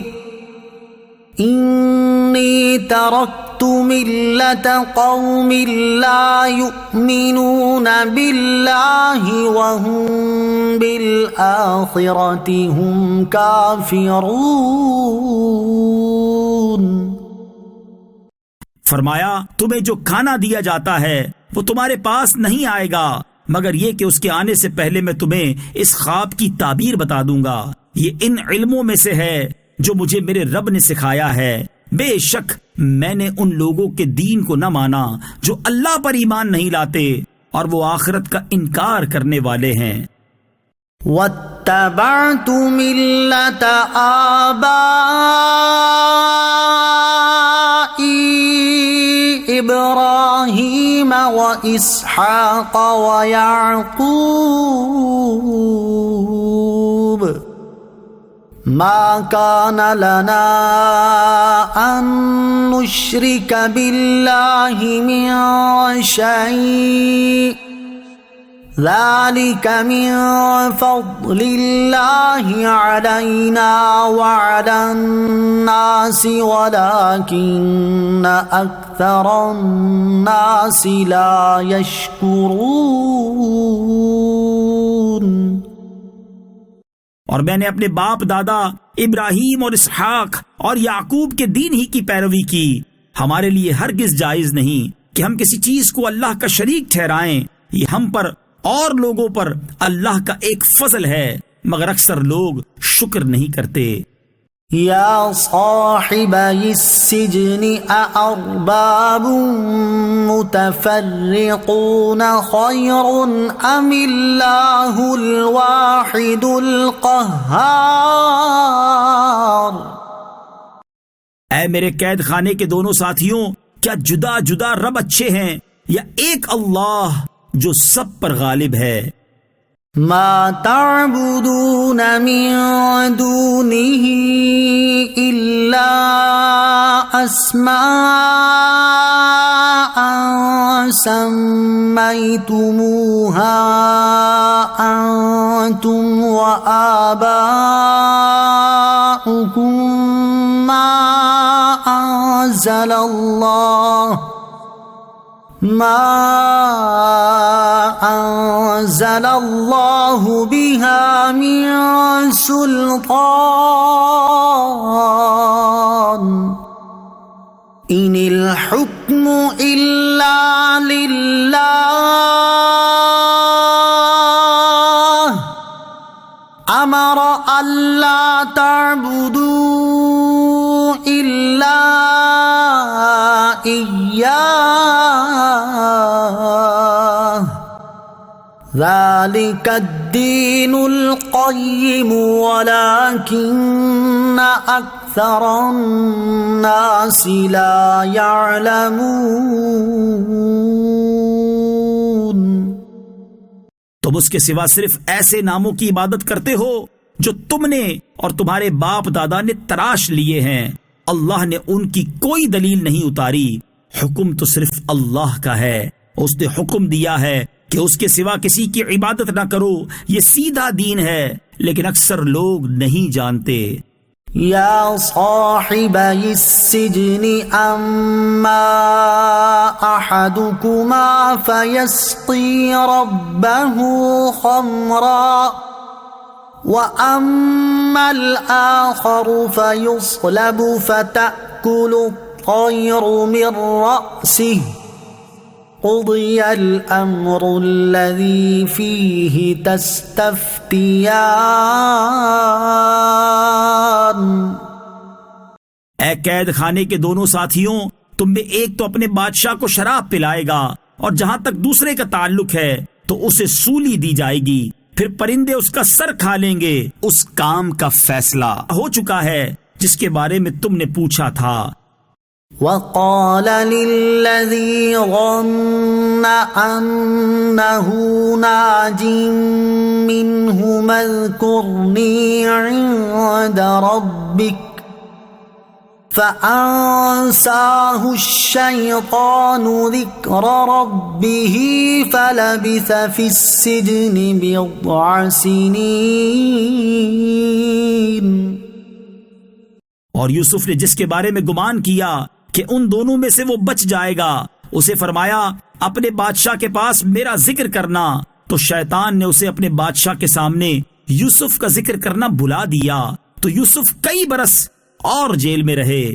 إني تركت ملة قوم لا يؤمنون بالله وهم بالآخرة هم كافرون۔ فرمایا، تمہیں جو کھانا دیا جاتا ہے وہ تمہارے پاس نہیں آئے گا مگر یہ کہ اس کے آنے سے پہلے میں تمہیں اس خواب کی تعبیر بتا دوں گا۔ یہ ان علموں میں سے ہے جو مجھے میرے رب نے سکھایا ہے۔ بے شک میں نے ان لوگوں کے دین کو نہ مانا جو اللہ پر ایمان نہیں لاتے اور وہ آخرت کا انکار کرنے والے ہیں۔ وَاتَّبَعْتُ مِلَّةَ آبَائِي إِبْرَاهِيمَ وَإِسْحَاقَ وَيَعْقُوبَ مَا كَانَ لَنَا أَن نُّشْرِكَ بِاللَّهِ مِن شَيْءٍ ذَلِكَ مِن فَضْلِ اللَّهِ عَلَيْنَا وَعَلَى النَّاسِ وَلَكِنَّ أَكْثَرَ النَّاسِ لَا يَشْكُرُونَ۔ اور میں نے اپنے باپ دادا ابراہیم اور اسحاق اور یعقوب کے دین ہی کی پیروی کی۔ ہمارے لیے ہرگز جائز نہیں کہ ہم کسی چیز کو اللہ کا شریک ٹھہرائیں۔ یہ ہم پر اور لوگوں پر اللہ کا ایک فضل ہے مگر اکثر لوگ شکر نہیں کرتے۔ یا صاحبی السجن اارباب متفرقون خیر ام اللہ الواحد القہار۔ اے میرے قید خانے کے دونوں ساتھیوں، کیا جدا جدا رب اچھے ہیں یا ایک اللہ جو سب پر غالب ہے؟ ما تعبدون من دونه الا اسماء سميتموها انتم وآباؤكم ما انزل الله بها من سلطان إن الحكم إلا لله ألا تعبدوا إلا إياه ذلك الدين القيم ولكن أكثر الناس لا يعلمون. تم اس کے سوا صرف ایسے ناموں کی عبادت کرتے ہو جو تم نے اور تمہارے باپ دادا نے تراش لیے ہیں. اللہ نے ان کی کوئی دلیل نہیں اتاری. حکم تو صرف اللہ کا ہے. اس نے حکم دیا ہے کہ اس کے سوا کسی کی عبادت نہ کرو. یہ سیدھا دین ہے لیکن اکثر لوگ نہیں جانتے. یا صاحبی السجن اما احدکما فیسقی ربه خمرا واما الاخر فیصلب فتأکل الطیر من رأسه قضی الامر الذی فیہ تستفتیان. اے قید خانے کے دونوں ساتھیوں، تم میں ایک تو اپنے بادشاہ کو شراب پلائے گا اور جہاں تک دوسرے کا تعلق ہے تو اسے سولی دی جائے گی، پھر پرندے اس کا سر کھا لیں گے. اس کام کا فیصلہ ہو چکا ہے جس کے بارے میں تم نے پوچھا تھا. وقال للذي ظن أنه ناج منهما اذكرني عند ربك فأنساه الشيطان ذكر ربه فلبث في السجن بضع سنين. اور یوسف نے جس کے بارے میں گمان کیا کہ ان دونوں میں سے وہ بچ جائے گا، اسے فرمایا اپنے بادشاہ کے پاس میرا ذکر کرنا. تو شیطان نے اسے اپنے بادشاہ کے سامنے یوسف کا ذکر کرنا بھلا دیا، تو یوسف کئی برس اور جیل میں رہے.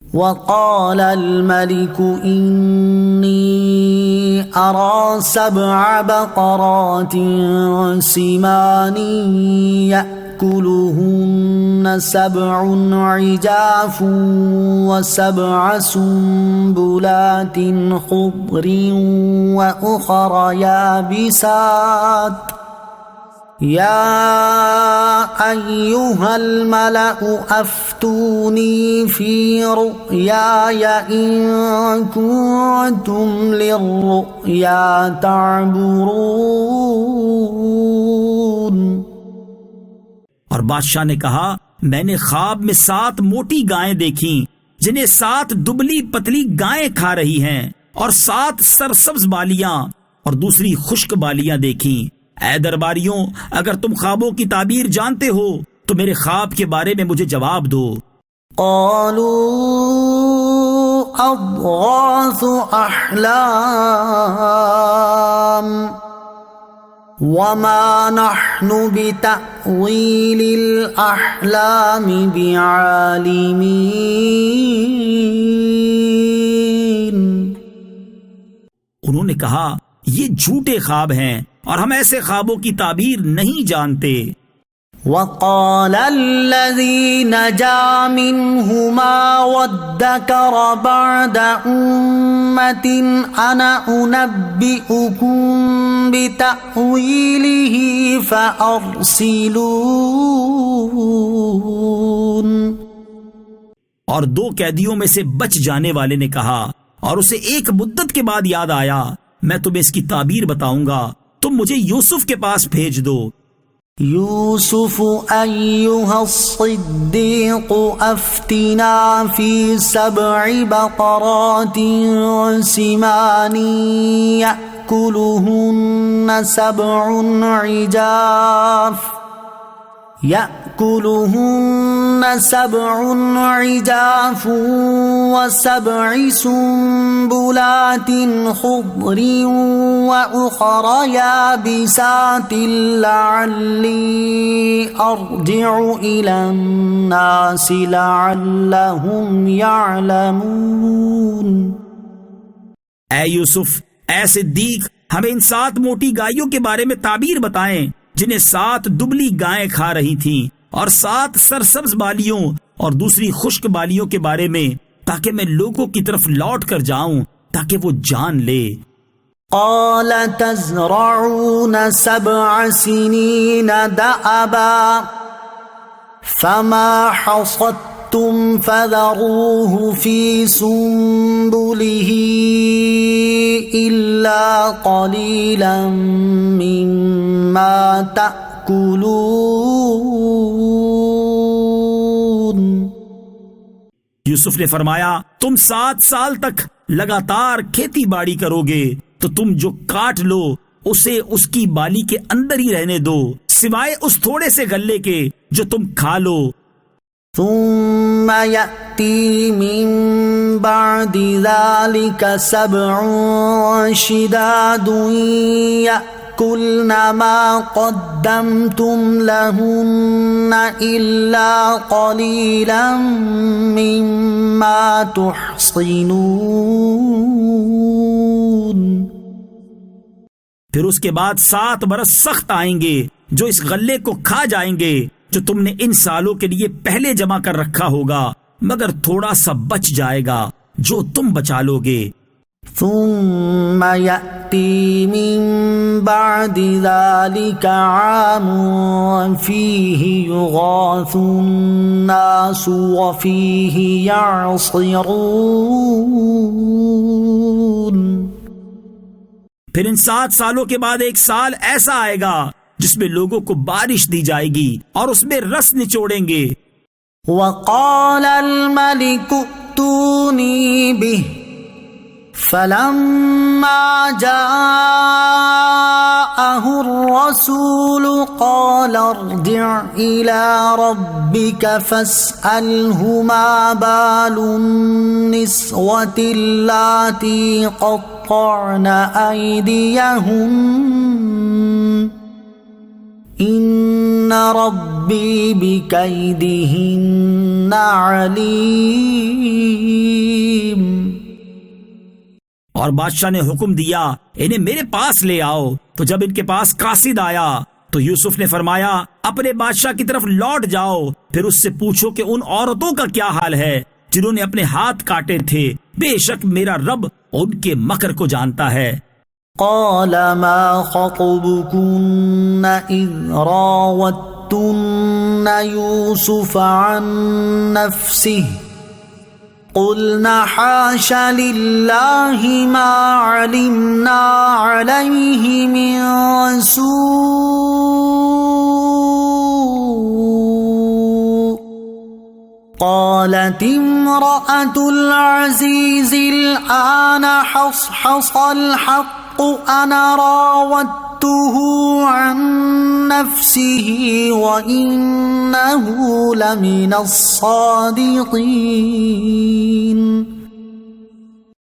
وقال الملك إني أرى 7 بقرات سمان يأكلهن 7 عجاف و7 سنبلات خضر وأخر يابسات يا أيها الملأ أفتوني في رؤياي إن كنتم للرؤيا تعبرون. اور بادشاہ نے کہا میں نے خواب میں 7 موٹی گائیں دیکھیں جنہیں 7 دبلی پتلی گائیں کھا رہی ہیں، اور 7 سرسبز بالیاں اور دوسری خشک بالیاں دیکھیں. اے درباریوں، اگر تم خوابوں کی تعبیر جانتے ہو تو میرے خواب کے بارے میں مجھے جواب دو. قالوا اضغاث احلام وما نحن بتأويل الاحلام بعالمين. انہوں نے کہا یہ جھوٹے خواب ہیں اور ہم ایسے خوابوں کی تعبیر نہیں جانتے. وقال الذي نجا منهما وادكر بعد أمة أنا أنبئكم بتأويله فأرسلون. اور 2 قیدیوں میں سے بچ جانے والے نے کہا اور اسے ایک مدت کے بعد یاد آیا میں تمہیں اس کی تعبیر بتاؤں گا، تم مجھے یوسف کے پاس بھیج دو. یوسف ایہا الصدیق افتنا فی 7 بقرات سمان یأکلہن 7 عجاف و7 سنبلات خضر وأخر يابسات لعلی ارجع إلى الناس لعلهم يعلمون. اے یوسف، اے صدیق، ہمیں ان 7 موٹی گائیوں کے بارے میں تعبیر بتائیں جنہیں 7 دبلی گائیں کھا رہی تھیں، اور 7 سرسبز بالیوں اور دوسری خشک بالیوں کے بارے میں، تاکہ میں لوگوں کی طرف لوٹ کر جاؤں تاکہ وہ جان لے۔ قال تزرعون 7 سنين دأبا فما حصدتم فذروه في سنبله إلا قليلا مما تأكلون۔ یوسف نے فرمایا، تم 7 سال تک لگاتار کھیتی باڑی کرو گے، تو تم جو کاٹ لو اسے اس کی بالی کے اندر ہی رہنے دو، سوائے اس تھوڑے سے غلے کے جو تم کھا لو۔ ثم يأتي من بعد ذلك 7 شداد يأكلن ما قدمتم لهن إلا قليلا مما تحصنون۔ پھر اس کے بعد 7 برس سخت آئیں گے جو اس غلے کو کھا جائیں گے جو تم نے ان سالوں کے لیے پہلے جمع کر رکھا ہوگا، مگر تھوڑا سا بچ جائے گا جو تم بچا لو گے۔ ثم يأتي من بعد ذلك عام فيه يغاث الناس وفيه يعصرون۔ پھر ان 7 سالوں کے بعد ایک سال ایسا آئے گا جس میں لوگوں کو بارش دی جائے گی اور اس میں رس نچوڑیں گے۔ وقال الملك ائتوني به فلما جاءه الرسول قال ارجع إلى ربك فاسأله ما بال النسوة اللاتي قطعن أيديهن إن ربي بكيدهن عليم۔ اور بادشاہ نے حکم دیا، انہیں میرے پاس لے آؤ۔ تو جب ان کے پاس قاصد آیا تو یوسف نے فرمایا، اپنے بادشاہ کی طرف لوٹ جاؤ، پھر اس سے پوچھو کہ ان عورتوں کا کیا حال ہے جنہوں نے اپنے ہاتھ کاٹے تھے، بے شک میرا رب ان کے مکر کو جانتا ہے۔ قال ما خطبكن إذ راوتن يوسف عن نفسه قلنا حاش لله ما علمنا عليه من سوء قالت امرأة العزيز الآن حصحص الحق أنا راودته عن نفسه وإنه لمن الصادقين۔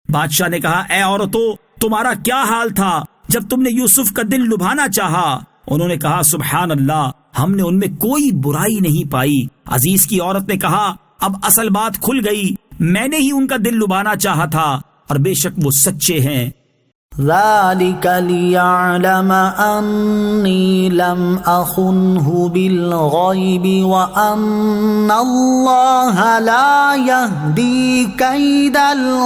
بادشاہ نے کہا، اے عورتو، تمہارا کیا حال تھا جب تم نے یوسف کا دل لبھانا چاہا؟ انہوں نے کہا، سبحان اللہ، ہم نے ان میں کوئی برائی نہیں پائی۔ عزیز کی عورت نے کہا، اب اصل بات کھل گئی، میں نے ہی ان کا دل لبھانا چاہا تھا اور بے شک وہ سچے ہیں۔ ذلك ليعلم أني لم أخنه بالغيب وأن الله لا يهدي كيد الخائنين۔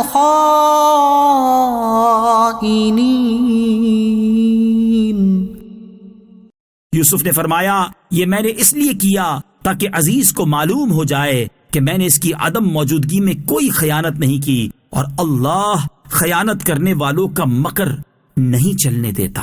یوسف نے فرمایا، یہ میں نے اس لیے کیا تاکہ عزیز کو معلوم ہو جائے کہ میں نے اس کی عدم موجودگی میں کوئی خیانت نہیں کی، اور اللہ خیانت کرنے والوں کا مکر نہیں چلنے دیتا۔